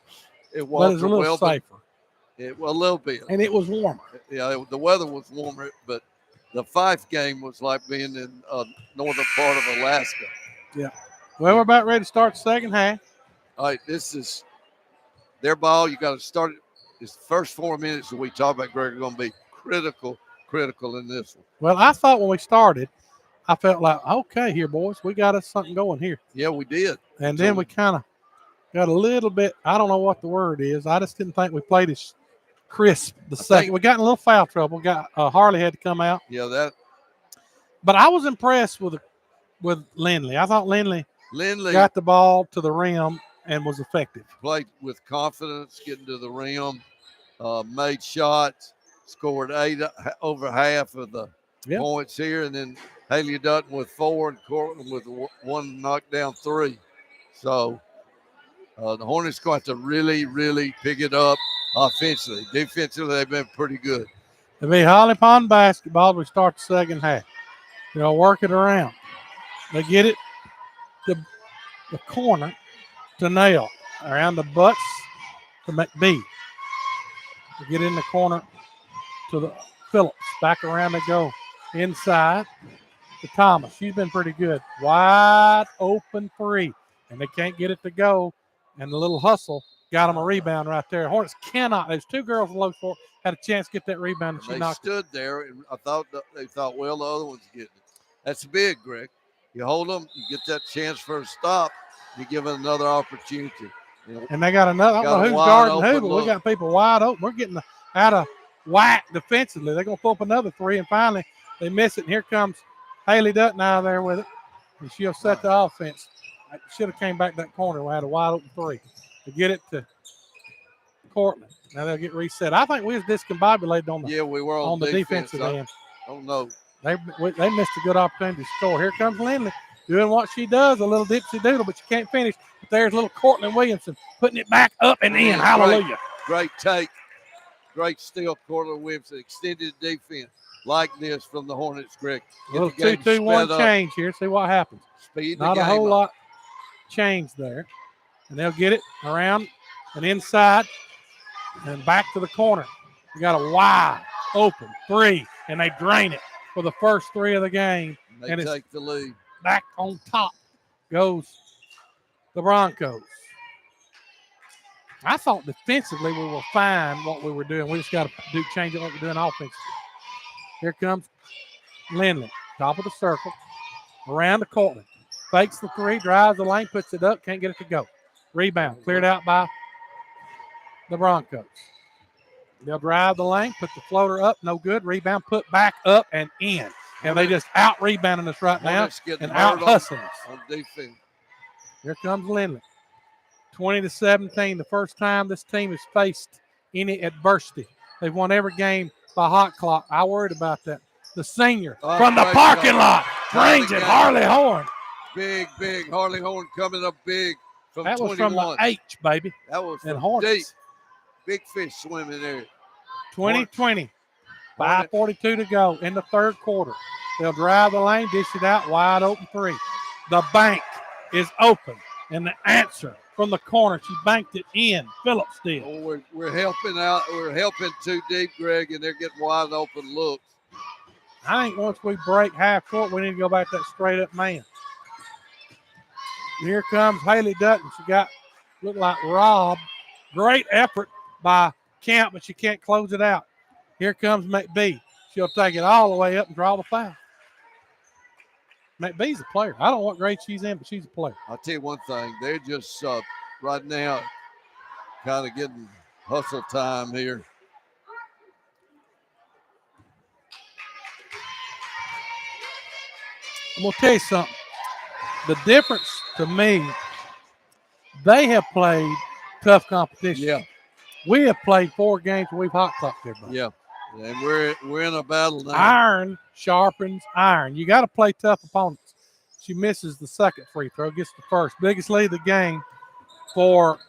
But it's a little safer. a little bit. And it was warmer. Yeah, the weather was warmer, but the Fife game was like being in northern part of Alaska. Yeah. Well, we're about ready to start the second half. All right, this is their ball. You got to start it. This first 4 minutes that we talk about, Greg, are going to be critical in this one. Well, I thought when we started, I felt like, okay, here, boys, we got us something going here. Yeah, we did. And then we kind of got a little bit, I don't know what the word is. I just didn't think we played as crisp the second. We got in a little foul trouble. Harley had to come out. Yeah, that. But I was impressed with Lindley. I thought Lindley got the ball to the rim and was effective. Played with confidence, getting to the rim, made shots, scored 8 over half of the points here, and then Haley Dutton with 4 and Cortland with 1 knockdown 3. So the Hornets going to really, really pick it up offensively. Defensively, they've been pretty good. It'll be Holly Pond basketball. We start the second half. They'll work it around. They get it to the corner to Nail. Around the butts to McBee. They get in the corner to the Phillips. Back around they go. Inside to Thomas. She's been pretty good. Wide open 3. And they can't get it to go. And the little hustle got them a rebound right there. Hornets cannot. There's 2 girls in Locust had a chance to get that rebound. And they stood there, and I thought they thought, well, the other one's getting it. That's big, Greg. You hold them, you get that chance for a stop, you give it another opportunity. And they got another. I don't know who's guarding who, but we got people wide open. We're getting out of whack defensively. They're going to pull up another 3, and finally they miss it. And here comes Haley Dutton out of there with it. And she'll set the offense. Should have came back that corner. We had a wide open 3 to get it to Cortland. Now they'll get reset. I think we was discombobulated on the we were on the defensive end. I don't know. They missed a good opportunity to score. Here comes Lindley doing what she does, a little dipsy doodle, but you can't finish. But there's little Cortland Williamson putting it back up and in. Hallelujah. Great take. Great steal, Cortland Williamson. Extended defense like this from the Hornets, Greg. A little 2-2-1 change here. See what happens. Not a whole lot change there. And they'll get it around and inside and back to the corner. We got a wide open 3, and they drain it for the first 3 of the game. They take the lead. Back on top goes the Broncos. I thought defensively we were fine what we were doing. We just got to change it what we're doing offensively. Here comes Lindley, top of the circle, around the Cortland. Fakes the 3, drives the lane, puts it up, can't get it to go. Rebound, cleared out by the Broncos. They'll drive the lane, put the floater up, no good. Rebound, put back up and in. And they just out-rebounding us right now and out-hustling us. On defense. Here comes Lindley. 20-17, the first time this team has faced any adversity. They've won every game by hot clock. I worried about that. The senior from the parking lot brings it, Harley Horn. Big Harley Horn coming up big from 21. That was from the H, baby. That was from deep. Big fish swimming there. 20-20. 5:42 to go in the third quarter. They'll drive the lane, dish it out, wide open 3. The bank is open, and the answer from the corner, she banked it in. Phillips did. Oh, we're helping out. We're helping too deep, Greg, and they're getting wide open looks. I think once we break half court, we need to go back to that straight-up man. Here comes Haley Dutton. She looked like Rob. Great effort by Camp, but she can't close it out. Here comes McBee. She'll take it all the way up and draw the foul. McBee's a player. I don't know what grade she's in, but she's a player. I'll tell you one thing. They're just right now kind of getting hustle time here. I'm going to tell you something. The difference to me, they have played tough competition. Yeah. We have played 4 games where we've hot clocked everybody. Yeah. And we're in a battle now. Iron sharpens iron. You got to play tough opponents. She misses the second free throw, gets the first. Biggest lead of the game for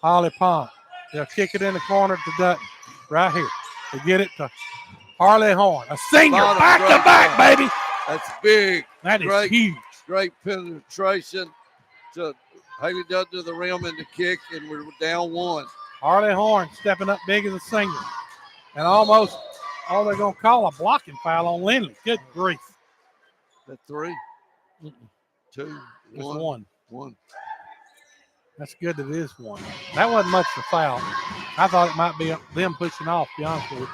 Holly Pond. They'll kick it in the corner to Dutton. Right here. They get it to Harley Horn. A senior. Back to back, baby. That's big. That is huge. Great penetration to Haley Dutton to the rim and the kick, and we're down 1. Harley Horn stepping up big as a senior. And almost, they're going to call a blocking foul on Lindley. Good grief. That 3, Mm-mm. 2, Just 1. That's good that it is 1. That wasn't much of a foul. I thought it might be them pushing off, to be honest with you.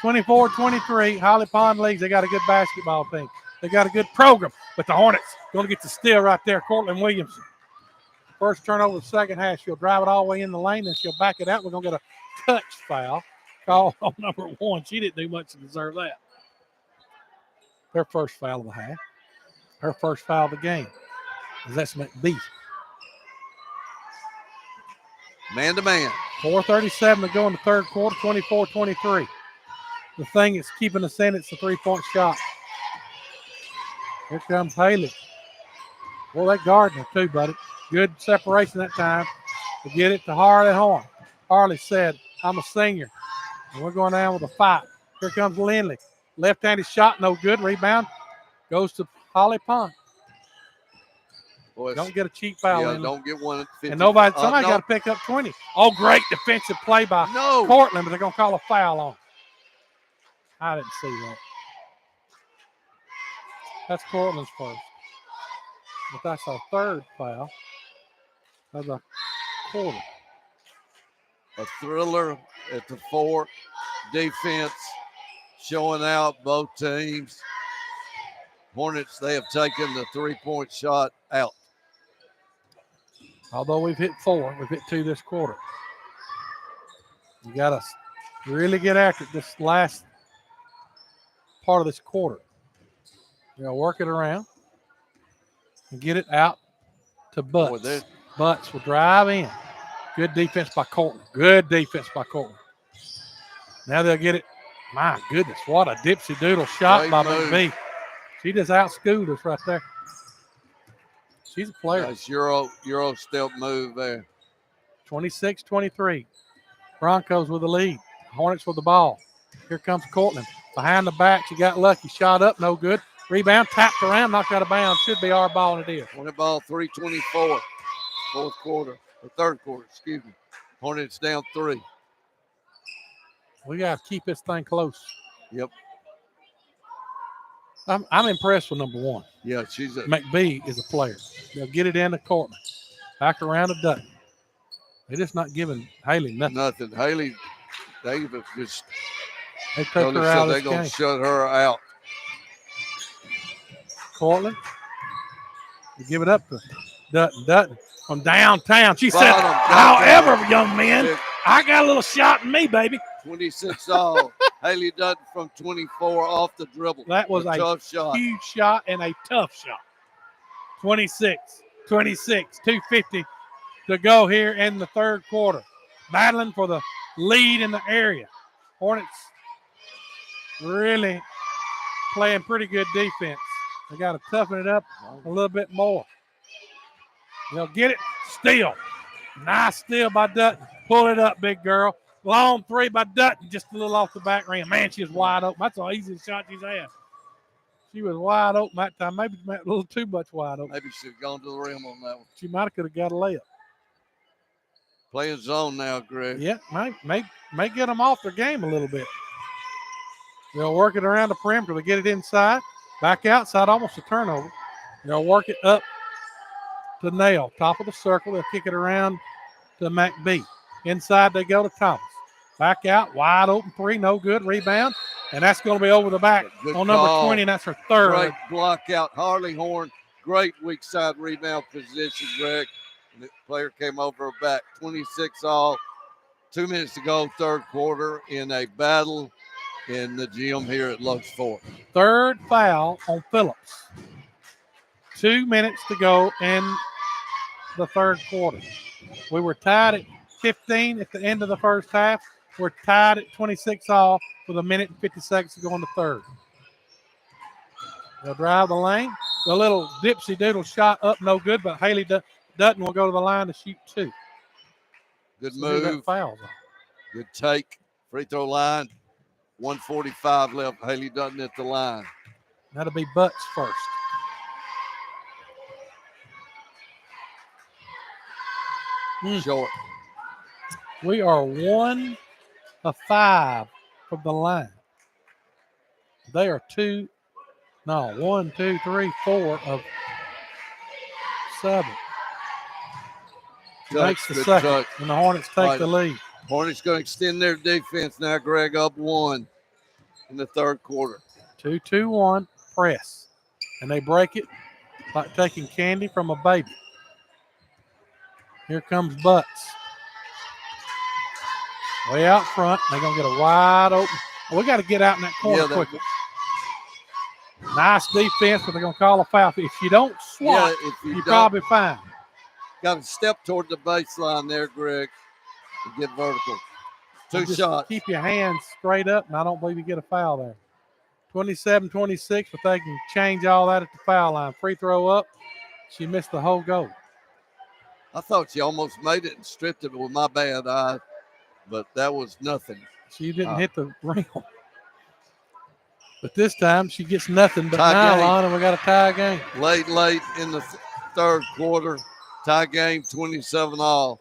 24-23, Holly Pond leads. They got a good basketball team. They got a good program. But the Hornets going to get the steal right there. Cortland Williamson. First turnover of the second half. She'll drive it all the way in the lane, and she'll back it out. We're going to get a touch foul called on number 1. She didn't do much to deserve that. Her first foul of the half. Her first foul of the game. That's McBee. Man to man. 4:37 to go in the third quarter, 24-23. The thing that's keeping us in, it's the three-point shot. Here comes Haley. Well, that Gardner too, buddy. Good separation that time to get it to Harley Horn. Harley said, I'm a senior. And we're going down with a fight. Here comes Lindley. Left-handed shot, no good. Rebound goes to Holly Pond. Boy, don't get a cheap foul. Yeah, Lindley. don't get one at 50. And somebody got to pick up 20. Oh, great defensive play by Cortland, but they're going to call a foul on. I didn't see that. That's Cortland's first. But that's our third foul of the quarter. A thriller at the 4. Defense showing out both teams. Hornets, they have taken the three-point shot out. Although we've hit 4, we've hit 2 this quarter. You got to really get after it this last part of this quarter. You know, work it around and get it out to Butts. Butts will drive in. Good defense by Cortland. Good defense by Cortland. Now they'll get it. My goodness, what a dipsy doodle shot by McBee. She just outschooled us right there. She's a player. Nice Euro step move there. 26-23. Broncos with the lead. Hornets with the ball. Here comes Cortland. Behind the back, she got lucky. Shot up, no good. Rebound, tapped around, knocked out of bounds. Should be our ball, and it is. Hornet ball, 3:24. Fourth quarter, or third quarter, excuse me. Hornets down 3. We got to keep this thing close. Yep. I'm impressed with number 1. Yeah, she's a McBee is a player. They'll get it into Cortland. Back around to Dutton. They're just not giving Haley nothing. Haley, they just they took her out of this game. They're going to shut her out. Cortland. You give it up to Dutton. Dutton from downtown. She said, however, young man, I got a little shot in me, baby. 26 all. Haley Dutton from 24 off the dribble. That was a tough shot. Huge shot and a tough shot. 26, 2:50 to go here in the third quarter. Battling for the lead in the area. Hornets really playing pretty good defense. They got to toughen it up a little bit more. They'll get it. Steal. Nice steal by Dutton. Pull it up, big girl. Long 3 by Dutton, just a little off the back rim. Man, she was wide open. That's the easiest shot she's had. She was wide open that time. Maybe a little too much wide open. Maybe she should have gone to the rim on that one. She might have got a layup. Playing zone now, Greg. Yeah, may get them off their game a little bit. They'll work it around the perimeter. They get it inside. Back outside, almost a turnover. They'll work it up to Nail. Top of the circle. They'll kick it around to McBee. Inside they go to Thomas. Back out, wide open 3, no good. Rebound, and that's going to be over the back on number 20, and that's her third. Great block out. Harley Horn, great weak side rebound position, Greg. And the player came over her back. 26 all. 2 minutes to go, third quarter, in a battle in the gym here at Locust Fort. Third foul on Phillips. 2 minutes to go in the third quarter. We were tied at 15 at the end of the first half. We're tied at 26 all with 1 minute and 50 seconds to go in the third. They'll drive the lane. The little dipsy doodle shot up, no good, but Haley Dutton will go to the line to shoot 2. Good move. Fouls on. Good take. Free throw line. 1:45 left. Haley Dutton at the line. That'll be Butts first. Short. We are 1 of 5 from the line. They are 1, 2, 3, 4 of 7. Makes the Good second, touch. and the Hornets take Right. the lead. Hornets going to extend their defense now, Greg, up 1 in the third quarter. 2-2-1 press, and they break it like taking candy from a baby. Here comes Butts. Way out front. They're going to get a wide open. We got to get out in that corner quickly. Nice defense, but they're going to call a foul. If you don't swat, you're probably fine. Got to step toward the baseline there, Greg, and get vertical. Two shots. Keep your hands straight up, and I don't believe you get a foul there. 27-26, but they can change all that at the foul line. Free throw up. She missed the whole goal. I thought she almost made it and stripped it with my bad eye, but that was nothing. She didn't hit the rim. But this time she gets nothing but nylon, and we got a tie game. Late in the third quarter, tie game, 27-all.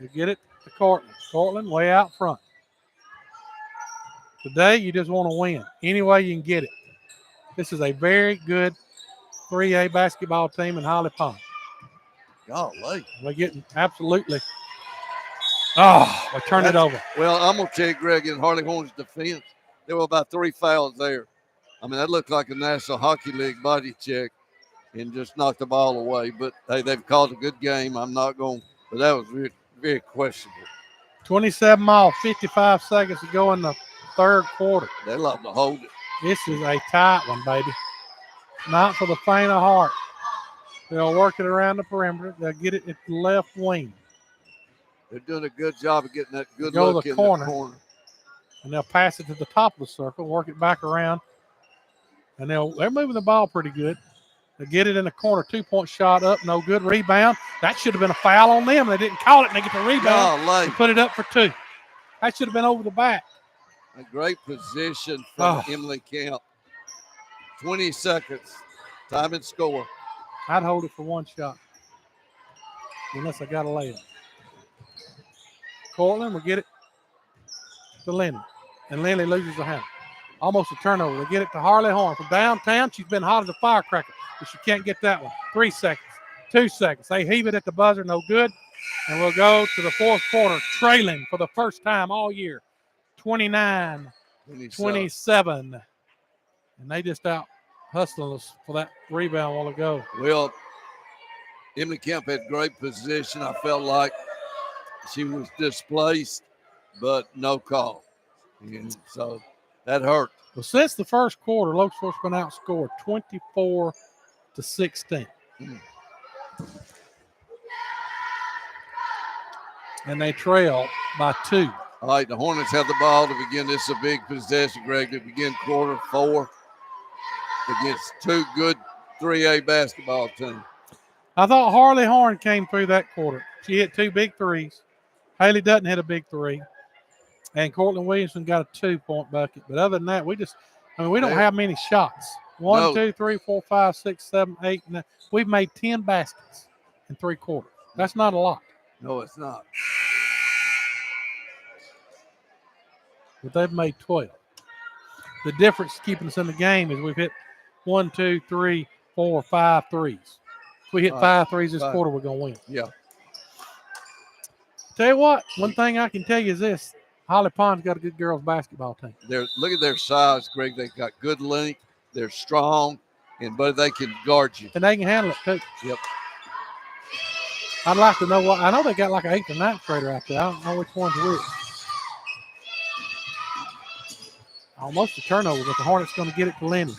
You get it to Cortland. Cortland way out front. Today you just want to win any way you can get it. This is a very good 3A basketball team in Holly Pond. Golly. We're getting absolutely. Oh, we turned it over. Well, I'm going to tell you, Greg, in Harley Horn's defense, there were about 3 fouls there. I mean, that looked like a National Hockey League body check and just knocked the ball away. But, hey, they've called a good game. I'm not going – but that was very, very questionable. 27-all, 55 seconds to go in the third quarter. They love to hold it. This is a tight one, baby. Not for the faint of heart. They'll work it around the perimeter. They'll get it at the left wing. They're doing a good job of getting that good look in the corner. And they'll pass it to the top of the circle, work it back around. And they're moving the ball pretty good. They get it in the corner, 2-point shot up, no good. Rebound. That should have been a foul on them. They didn't call it, and they get the rebound and put it up for 2. That should have been over the back. A great position from Emily Camp. 20 seconds. Time and score. I'd hold it for 1 shot. Unless I got a layup. Cortland will get it to Lindley. And Lindley loses the handle. Almost a turnover. They get it to Harley Horn. From downtown, she's been hot as a firecracker. But she can't get that one. 3 seconds. 2 seconds. They heave it at the buzzer. No good. And we'll go to the fourth quarter, trailing for the first time all year. 29-27. And they just out hustling us for that rebound a while ago. Well, Emily Kemp had great position. I felt like she was displaced, but no call. And so that hurt. Well, since the first quarter, Locust has been outscored 24-16. And they trail by 2. All right, the Hornets have the ball to begin. This is a big possession, Greg, to begin quarter 4 against 2 good 3A basketball teams. I thought Harley Horn came through that quarter. She hit 2 big threes. Haley Dutton hit a big 3. And Cortland Williamson got a 2-point bucket. But other than that, we don't have many shots. 1, 2, 3, 4, 5, 6, 7, 8, 9. We've made 10 baskets in 3 quarters. That's not a lot. No, it's not. But they've made 12. The difference keeping us in the game is we've hit 1, 2, 3, 4, 5 threes. If we hit 5 threes this quarter, we're going to win. Yeah. Tell you what, one thing I can tell you is this. Holly Pond's got a good girls basketball team. Look at their size, Greg. They've got good length. They're strong, but they can guard you. And they can handle it, too. Yep. I'd like to know I know they got like an 8th or 9th grader out there. I don't know which one's which. Almost a turnover, but the Hornets going to get it to Lindley.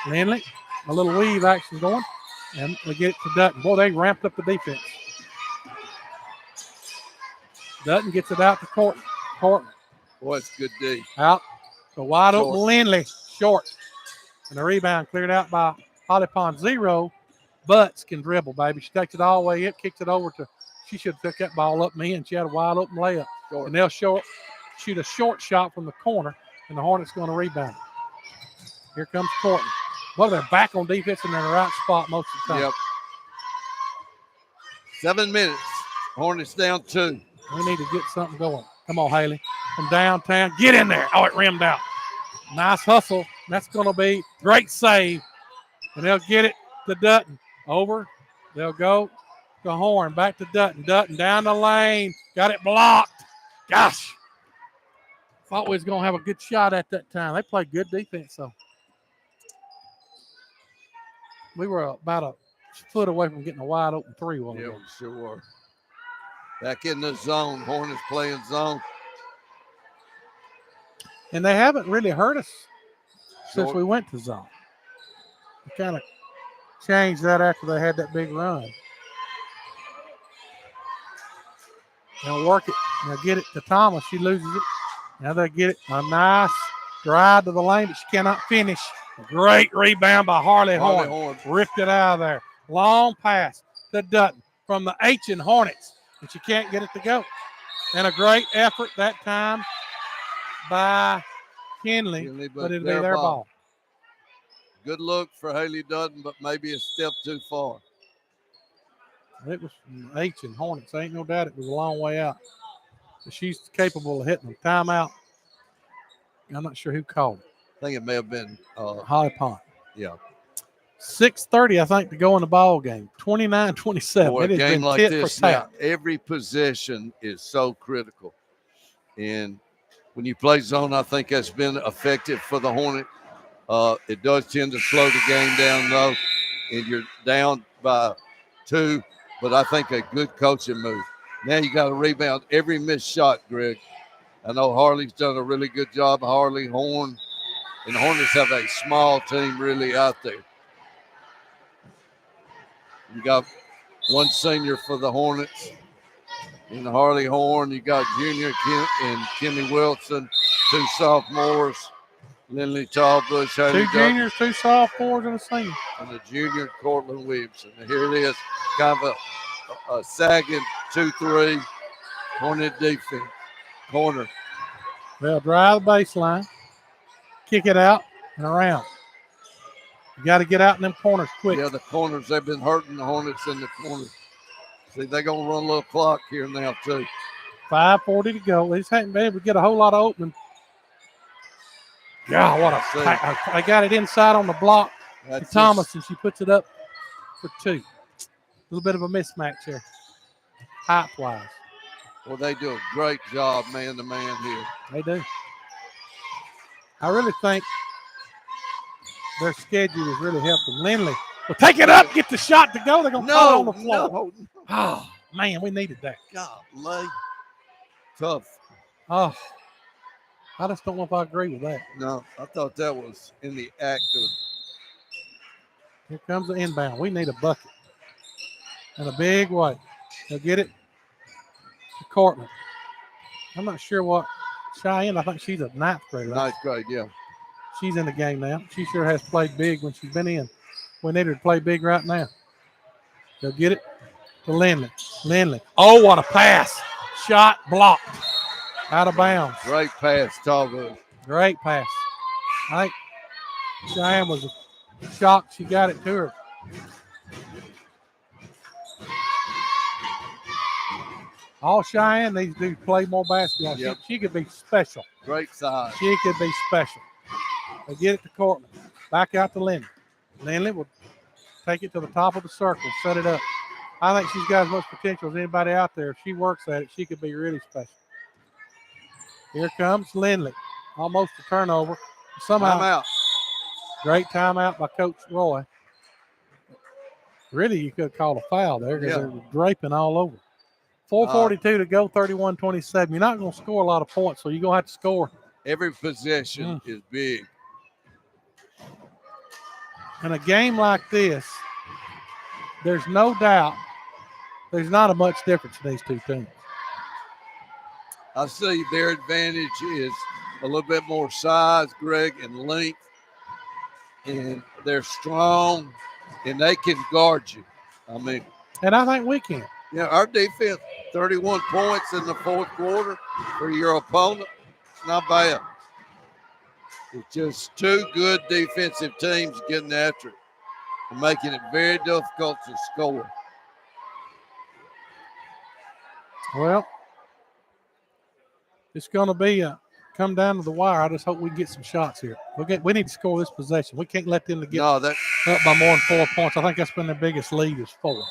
Lindley, a little weave action going, and they get it to Dutton. Boy, they ramped up the defense. Dutton gets it out to Cortland. Boy, it's good D. Out. So wide open Lindley, short. And the rebound cleared out by Holly Pond. 0. Butts can dribble, baby. She takes it all the way up, kicks it over to, she should have picked that ball up me, and she had a wide open layup. Short. And they'll shoot a short shot from the corner, and the Hornets going to rebound it. Here comes Cortland. Well, they're back on defense and they're in the right spot most of the time. Yep. 7 minutes. Hornets down 2. We need to get something going. Come on, Haley. From downtown. Get in there. Oh, it rimmed out. Nice hustle. That's going to be great save. And they'll get it to Dutton. Over. They'll go to Horn. Back to Dutton. Dutton down the lane. Got it blocked. Gosh. Thought we was going to have a good shot at that time. They played good defense, so. We were about a foot away from getting a wide open three. Yeah, we sure were. Back in the zone. Hornets playing zone. And they haven't really hurt us since we went to zone. We kind of changed that after they had that big run. They'll work it. They'll get it to Thomas. She loses it. Now they get it. A nice drive to the lane, but she cannot finish. A great rebound by Harley Horn. Ripped it out of there. Long pass to Dutton from the H and Hornets, and she can't get it to go. And a great effort that time by Kinley, but it'll be their ball. Good look for Haley Dutton, but maybe a step too far. It was H and Hornets. Ain't no doubt it was a long way out. But she's capable of hitting them. Timeout. I'm not sure who called it. I think it may have been Holly Pond. Yeah. 6:30, I think, to go in the ball game. 29-27. It has been like this now, every possession is so critical. And when you play zone, I think that's been effective for the Hornet. It does tend to slow the game down, though, and you're down by 2. But I think a good coaching move. Now you got to rebound every missed shot, Greg. I know Harley's done a really good job. Harley, Horn, and the Hornets have a small team really out there. You got one senior for the Hornets in the Harley Horn. You got junior and Kimmy Wilson, 2 sophomores, Lindley Tallbush. 2 juniors, 2 sophomores, and a senior. And the junior, Cortland Williamson. And here it is, kind of a sagging 2-3 Hornet defense. Corner. They'll drive the baseline, kick it out, and around. You got to get out in them corners quick. Yeah, the corners, they've been hurting the Hornets in the corners. See, they're going to run a little clock here now, too. 5:40 to go. They just haven't been able to get a whole lot of opening. God, what I got it inside on the block to Thomas, and she puts it up for 2. A little bit of a mismatch here, height-wise. Well, they do a great job man-to-man here. They do. I really think their schedule has really helped them. Lindley will take it up, get the shot to go. They're going to call it on the floor. No. Oh, man, we needed that. Golly. Tough. Oh, I just don't know if I agree with that. No, I thought that was in the act of. Here comes the inbound. We need a bucket. In a big way. They'll get it to Cortland. I'm not sure what Cheyenne, I think she's a 9th grader. 9th grade, yeah. She's in the game now. She sure has played big when she's been in. We need her to play big right now. They'll get it to Lindley. Lindley. Oh, what a pass. Shot blocked. Out of bounds. Great pass, Talbot. Great pass. I think Cheyenne was shocked she got it to her. All Cheyenne needs to do is play more basketball. Yep. She could be special. Great size. She could be special. They get it to Cortland. Back out to Lindley. Lindley will take it to the top of the circle, set it up. I think she's got as much potential as anybody out there. If she works at it, she could be really special. Here comes Lindley. Almost a turnover. Somehow, timeout. Great timeout by Coach Roy. Really, you could have called a foul there because they're draping all over. 4:42 to go, 31-27. You're not going to score a lot of points, so you're going to have to score. Every possession is big. In a game like this, there's no doubt there's not a much difference in these two teams. I see their advantage is a little bit more size, Greg, and length. And they're strong, and they can guard you. I mean. And I think we can. Yeah, our defense, 31 points in the 4th quarter for your opponent. It's not bad. It's just 2 good defensive teams getting after it and making it very difficult to score. Well, It's going to be come down to the wire. I just hope we can get some shots here. We need to score this possession. We can't let them to get up by more than 4 points. I think that's been their biggest lead is 4.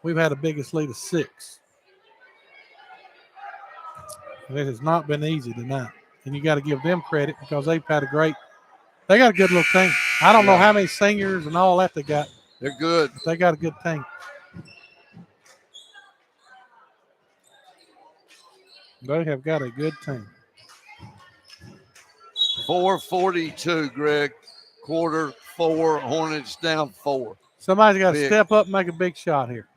We've had the biggest lead of 6. And it has not been easy tonight. And you got to give them credit because they've had they got a good little team. I don't know how many seniors and all that they got. They're good. But they got a good team. They have got a good team. 4:42, Greg. Quarter 4, Hornets down 4. Somebody's got to step up and make a big shot here.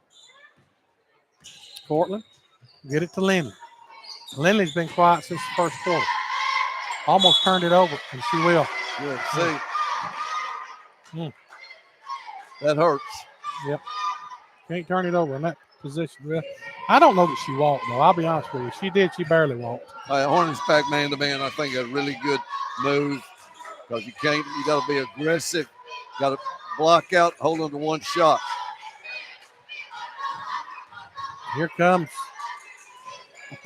Cortland, get it to Lindley. Lindley's been quiet since the first quarter. Almost turned it over, and she will. Good. See? That hurts. Yep. Can't turn it over in that position. I don't know that she walked, though. I'll be honest with you. She did. She barely walked. Hornets back man-to-man, I think, a really good move because you got to be aggressive. Got to block out, hold on to one shot. Here comes.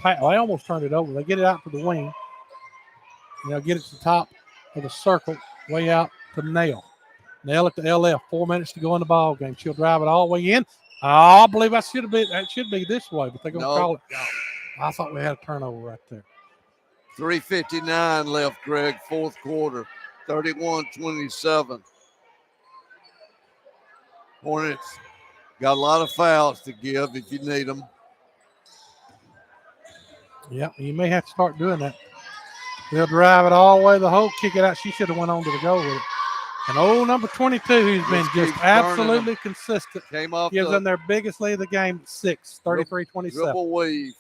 They almost turned it over. They get it out to the wing. They'll get it to the top of the circle, way out to Nell. Nell at the LF. 4 minutes to go in the ball game. She'll drive it all the way in. I believe that should be this way, but they're going to call it. I thought we had a turnover right there. 3:59 left, Greg, fourth quarter. 31-27. Hornets got a lot of fouls to give if you need them. Yeah, you may have to start doing that. They'll drive it all the way to the hole, kick it out. She should have went on to the goal with it. And number 22, who's been just absolutely consistent, gives them their biggest lead of the game, 6, 33-27. Dribble weave.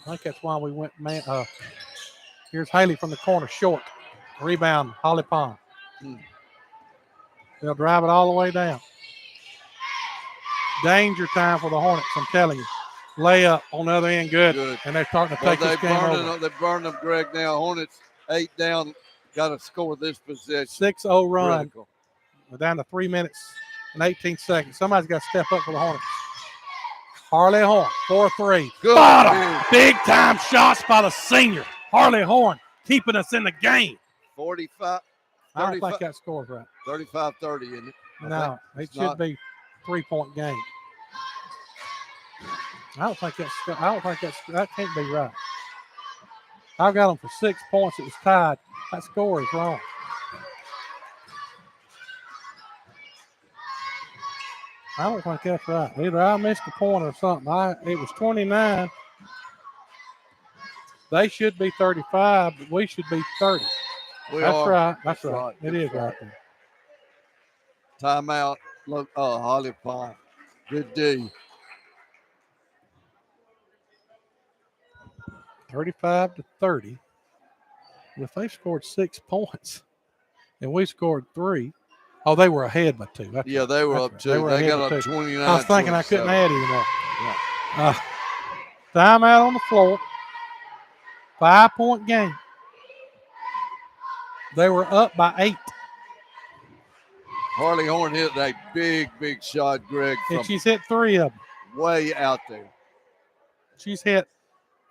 I think that's why we went man. Here's Haley from the corner, short. Rebound, Holly Pond. They'll drive it all the way down. Danger time for the Hornets, I'm telling you. Layup on the other end, good. And they're starting to take this game over. They burned them, Greg, now. Hornets 8 down, got to score this possession. 6-0 run. We're down to 3 minutes and 18 seconds. Somebody's got to step up for the Hornets. Harley Horn, 4-3. Bottom. Big time shots by the senior. Harley Horn keeping us in the game. 45. I don't think that score's right. 35-30, isn't it? No, it should be 3-point game. I don't think that can't be right. I got them for 6 points. It was tied. That score is wrong. I don't think that's right. Either I missed a point or something. It was 29. They should be 35, but we should be 30. That's right. That's right. It is right there. Timeout. Look, Holly Pond. Good D. 35-30. If they scored 6 points and we scored 3, they were ahead by 2. They were up 2. They got up 29. I was thinking 27. I couldn't add anymore. Yeah. Timeout on the floor. 5-point game. They were up by 8. Harley Horn hit a big shot, Greg. And she's hit 3 of them. Way out there. She's hit,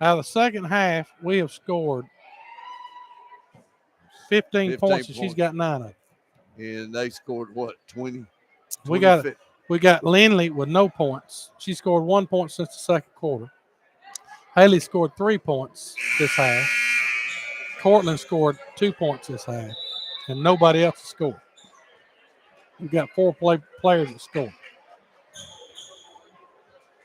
out of the second half, we have scored 15 points, and she's got 9 of them. And they scored, what, 20? We got Lindley with no points. She scored 1 point since the second quarter. Haley scored 3 points this half. Cortland scored 2 points this half. And nobody else scored. We've got 4 players that scored.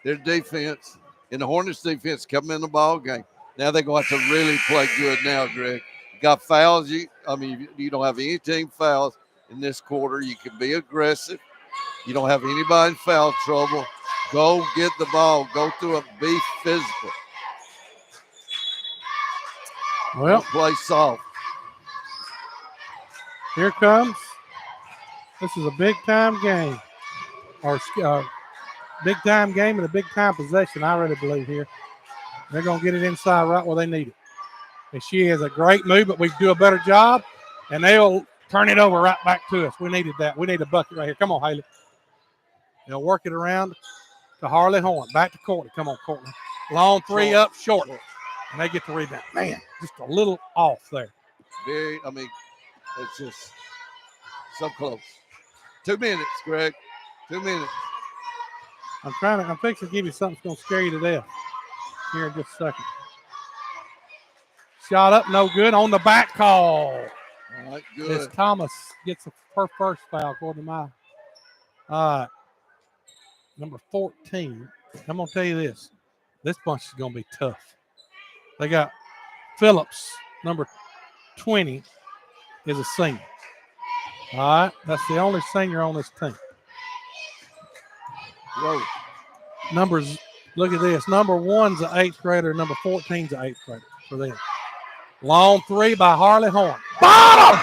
Their defense, and the Hornets defense coming in the ball game. Now they're going to have to really play good now, Greg. You got fouls. You don't have any team fouls in this quarter. You can be aggressive. You don't have anybody in foul trouble. Go get the ball. Go through it. Be physical. Well, play soft. Here comes. This is a big-time game. Or big-time game and a big-time possession, I really believe here. They're going to get it inside right where they need it. And she has a great move, but we do a better job, and they'll turn it over right back to us. We needed that. We need a bucket right here. Come on, Haley. They'll work it around to Harley Horn. Back to Courtney. Come on, Courtney. Long three up short. And they get the rebound. Man, just a little off there. It's just so close. 2 minutes, Greg. 2 minutes. I'm fixing to give you something that's going to scare you to death here in just a second. Shot up, no good on the back call. All right, good. As Thomas gets the first foul according to my number 14. I'm going to tell you this. This bunch is going to be tough. They got Phillips, number 20, is a senior. All right, that's the only senior on this team. Whoa. Numbers, look at this. Number 1's an 8th grader. Number 14's an 8th grader for them. Long three by Harley Horn. Bottom!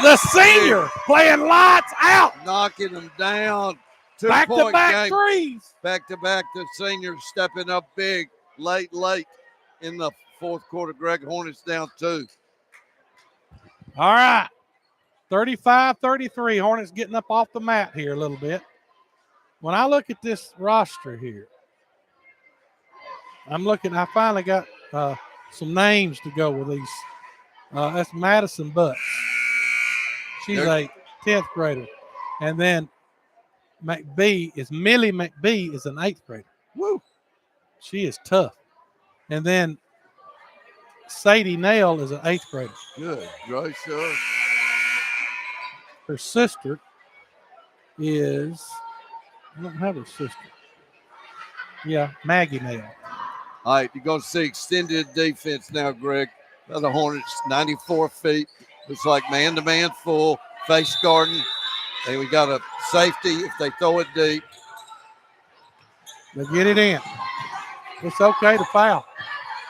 The senior playing lights out. Knocking them down. Back-to-back threes. Back-to-back. The senior stepping up big late in the fourth quarter. Greg, Hornets down 2. All right. 35-33. Hornets getting up off the mat here a little bit. When I look at this roster here, I finally got some names to go with these. That's Madison Butts. She's a 10th grader. And then Millie McBee is an 8th grader. Woo! She is tough. And then Sadie Nail is an 8th grader. Good. Gracious. Her sister is, I don't have her sister. Yeah, Maggie Nail. All right, you're going to see extended defense now, Greg. The Hornets, 94 feet. Looks like man-to-man full, face guarding. And we got a safety if they throw it deep. They get it in. It's okay to foul.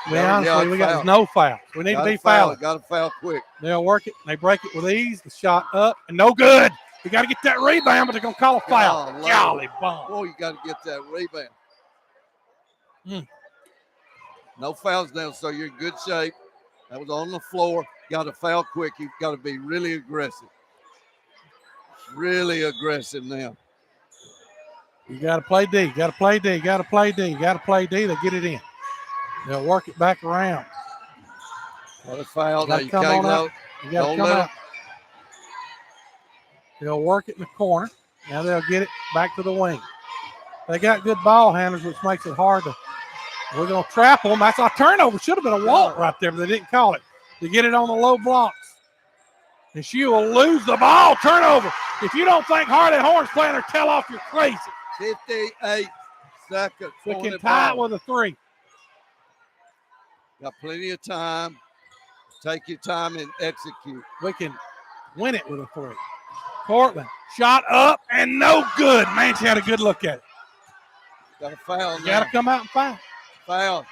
To be honest with you, we got no fouls. We need to be fouling. Got to foul quick. They'll work it. They break it with ease. The shot up and no good. We got to get that rebound, but they're going to call a foul. Golly bum. Oh, you got to get that rebound. No fouls now, so you're in good shape. That was on the floor. Got to foul quick. You've got to be really aggressive. Really aggressive now. You got to play D. Got to play D. Got to play D. Got to play D. They get it in. They'll work it back around. What a foul. Now you can't go. You got to come out. They'll work it in the corner. Now they'll get it back to the wing. They got good ball handlers, which makes it hard to. We're going to trap them. That's our turnover. Should have been a walk right there, but they didn't call it. They get it on the low blocks. And she will lose the ball. Turnover. If you don't think Harley Horn's playing her tail off, you're crazy. 58 seconds. We can tie it with a 3. Got plenty of time. Take your time and execute. We can win it with a 3. Cortland, shot up and no good. Man, she had a good look at it. Got a foul. You got to come out and foul. Foul.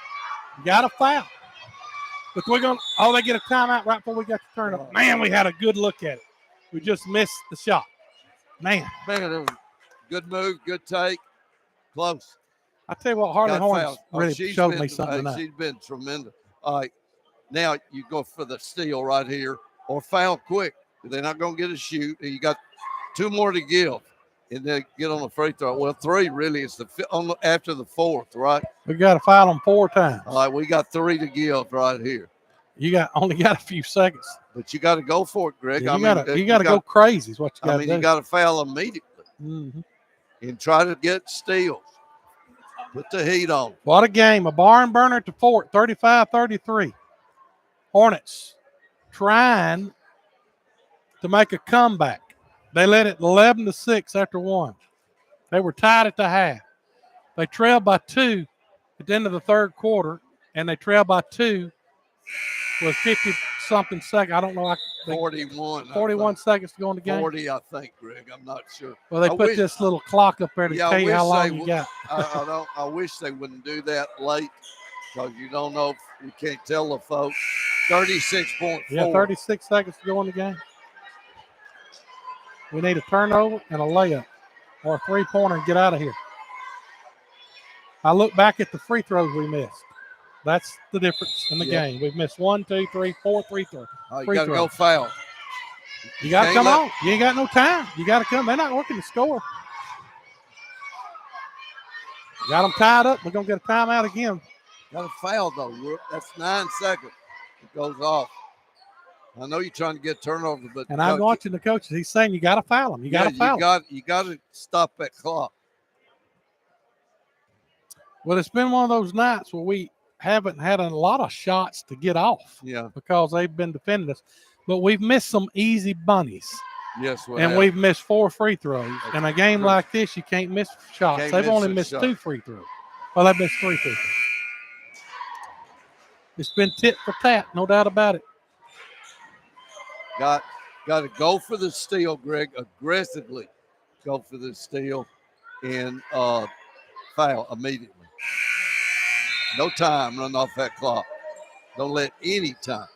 You got to foul. But we're going to, they get a timeout right before we got the turnover. Man, we had a good look at it. We just missed the shot. Man, it was good move, good take. Close. I tell you what, Harley Horns really showed me something tonight. She's been tremendous. All right, now you go for the steal right here or foul quick. They're not going to get a shoot. You got 2 more to give, and then get on the free throw. Well, 3 really is after the 4th, right? We got to foul them 4 times. All right, we got 3 to give right here. You only got a few seconds, but you got to go for it, Greg. Yeah, you got to go crazy. Is what you got to do. You got to foul immediately and try to get steals. Put the heat on. What a game! A barn burner to Fort, 35-33. Hornets trying to make a comeback. They led it 11-6 after 1. They were tied at the half. They trailed by 2 at the end of the third quarter, and they trailed by 2 with 50-something seconds. I don't know. 41. 41 seconds to go in the game. 40, I think, Greg. I'm not sure. Well, they put this little clock up there to tell you how long you got. I wish they wouldn't do that late because you don't know. You can't tell the folks. 36.4. Yeah, 36 seconds to go in the game. We need a turnover and a layup or a 3-pointer and get out of here. I look back at the free throws we missed. That's the difference in the game. We've missed 1, 2, 3, 4 free throws. You got to go foul. You got to come on. You ain't got no time. You got to come. They're not working to score. Got them tied up. We're going to get a timeout again. Got a foul, though. That's 9 seconds. It goes off. I know you're trying to get turnover, but And I'm watching the coaches. He's saying you got to foul him. You got to foul him. You got to stop that clock. Well, it's been one of those nights where we haven't had a lot of shots to get off. Yeah. Because they've been defending us. But we've missed some easy bunnies. Yes, and we've missed 4 free throws. In a game like this, you can't miss shots. They've only missed 2 free throws. Well, they've missed 3 free throws. It's been tit for tat, no doubt about it. Got to go for the steal, Greg. Aggressively go for the steal and foul immediately. No time run off that clock. Don't let any time.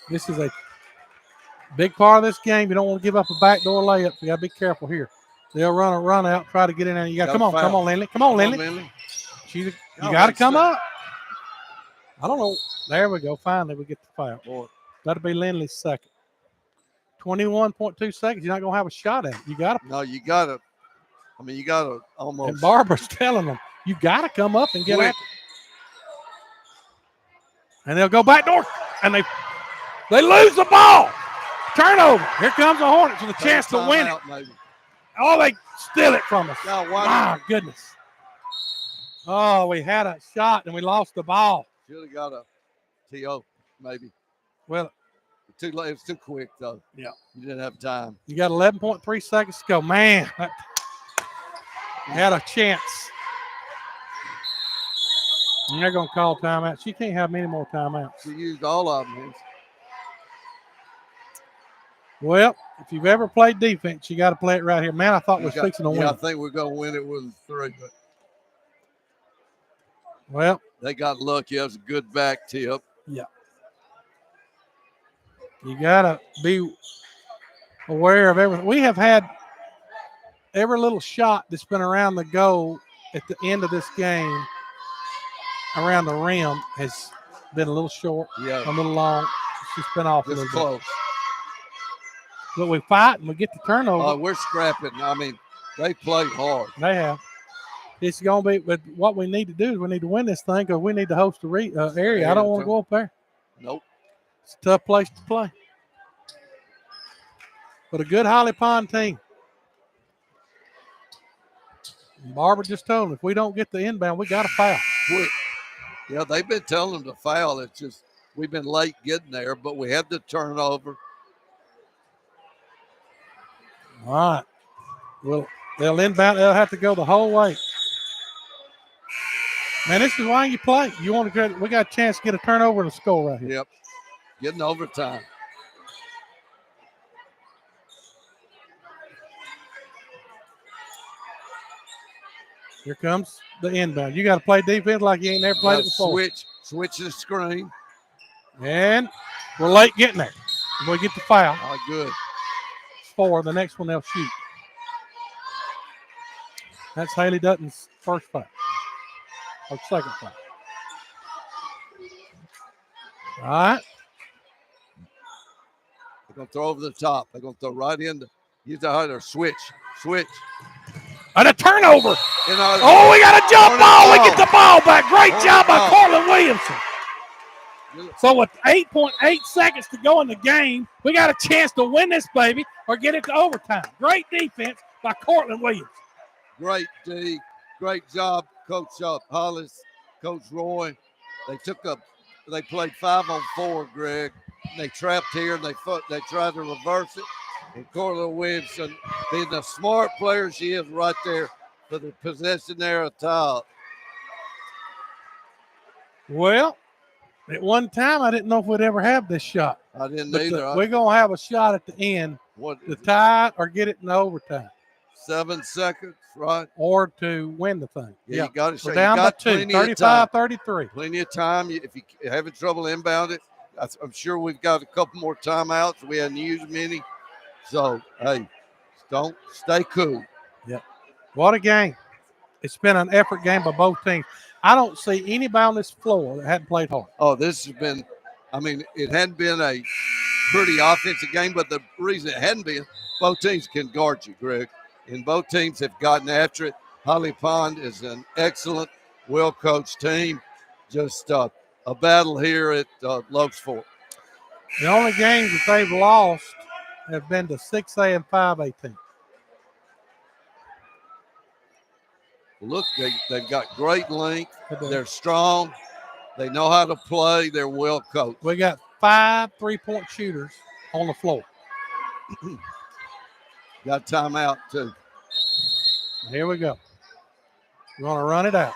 This is a big part of this game. You don't want to give up a backdoor layup. You got to be careful here. They'll run out, try to get in there. You got come on, Lindley. Come on, Lindley. You got to come up. I don't know. There we go. Finally, we get the foul. Boy. That'll be Lindley's second. 21.2 seconds. You're not going to have a shot at it. You got to. No, you got to. I mean, you got to almost. And Barbara's telling them, you got to come up and get at it. And they'll go back door, and they lose the ball. Turnover. Here comes the Hornets with a chance to win it. Maybe. Oh, they steal it from us. No, my goodness. Oh, we had a shot, and we lost the ball. Should have got a TO, maybe. Well, it was too quick, though. Yeah. You didn't have time. You got 11.3 seconds to go. Man, you had a chance. And they're going to call timeouts. She can't have many more timeouts. She used all of them. Well, if you've ever played defense, you got to play it right here. Man, I thought we were fixing to win. I think we're going to win it with 3. But well, they got lucky. That was a good back tip. Yeah. You got to be aware of everything. We have had every little shot that's been around the goal at the end of this game around the rim has been a little short, a little long. It's just been off a little close. Bit. But we fight and we get the turnover. We're scrapping. I mean, they played hard. They have. It's going to be, but what we need to do is we need to win this thing because we need to host the area. I don't want to go up there. Nope. It's a tough place to play. But a good Holly Pond team. And Barbara just told them if we don't get the inbound, we got to foul. Quick. Yeah, they've been telling them to foul. It's just we've been late getting there, but we had the turnover. All right. Well, they'll inbound. They'll have to go the whole way. Man, this is why you play. You want to get? We got a chance to get a turnover and a score right here. Yep. Getting overtime. Here comes the inbound. You got to play defense like you ain't never played it before. Switch the screen. And we're late getting there. We'll get the foul. Oh, good. 4. The next one they'll shoot. That's Haley Dutton's first foul. Or second foul. All right. They're going to throw over the top. They're going to throw right into. Use the hider. Switch. And a turnover. We got a jump ball. We get the ball back. Great job by Cortland Williamson. So with 8.8 seconds to go in the game, we got a chance to win this baby or get it to overtime. Great defense by Cortland Williams. Great D. Great job, Coach Hollis, Coach Roy. They played 5-on-4, Greg. They trapped here and they tried to reverse it. And Cortland Williamson, being the smart player she is right there for the possession there at top. Well, at one time, I didn't know if we'd ever have this shot. I didn't either. We're going to have a shot at the end to tie it or get it in overtime. 7 seconds, right? Or to win the thing. Yeah, you got to. We're down by 2, 35-33. Plenty of time. If you're having trouble inbound it, I'm sure we've got a couple more timeouts. We hadn't used many. So, hey, don't stay cool. Yep. What a game. It's been an effort game by both teams. I don't see anybody on this floor that hadn't played hard. Oh, this has been, it hadn't been a pretty offensive game, but the reason it hadn't been, both teams can guard you, Greg. And both teams have gotten after it. Holly Pond is an excellent well-coached team. Just a battle here at Locust Fork. The only games that they've lost have been to 6A and 5A teams. Look, they've got great length. They're strong. They know how to play. They're well coached. We got 5 3-point shooters on the floor. Got timeout, too. Here we go. We're going to run it out.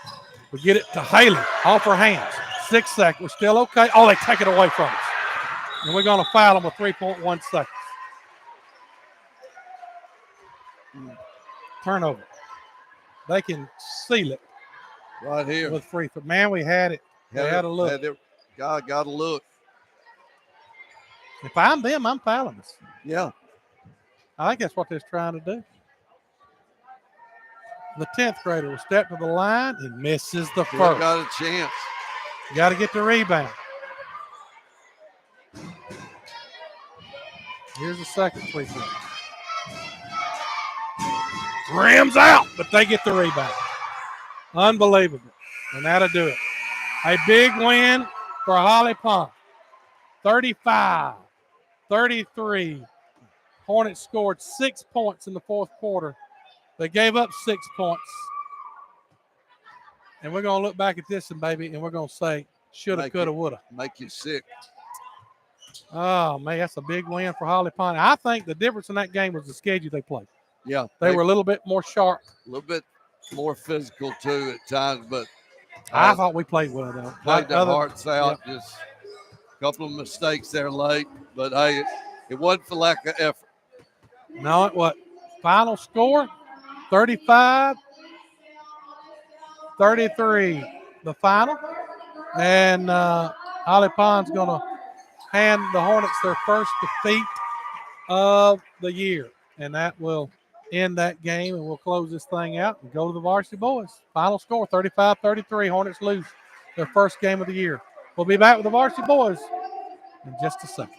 We get it to Haley off her hands. 6 seconds. We're still okay. Oh, they take it away from us. And we're going to foul them with 3.1 seconds. Turnover. They can seal it. Right here. With free throw. Man, we had it. We had a look. God got a look. If I'm them, I'm fouling us. Yeah. I think that's what they're trying to do. The 10th grader will step to the line and misses the first. Got a chance. You got to get the rebound. Here's the second free throw. Rims out, but they get the rebound. Unbelievable. And that'll do it. A big win for Holly Pond. 35-33. Hornets scored 6 points in the fourth quarter. They gave up 6 points. And we're going to look back at this, and baby, and we're going to say, shoulda, coulda, woulda. Make you sick. Oh, man, that's a big win for Holly Pond. I think the difference in that game was the schedule they played. Yeah. They were a little bit more sharp. A little bit more physical, too, at times. But I thought we played well, though. Played their hearts out. Yep. Just a couple of mistakes there late. But, hey, it wasn't for lack of effort. No, it wasn't. Final score, 35-33, the final. And Holly Pond's going to hand the Hornets their first defeat of the year. And that will end that game, and we'll close this thing out and go to the varsity boys. Final score, 35-33. Hornets lose their first game of the year. We'll be back with the varsity boys in just a second.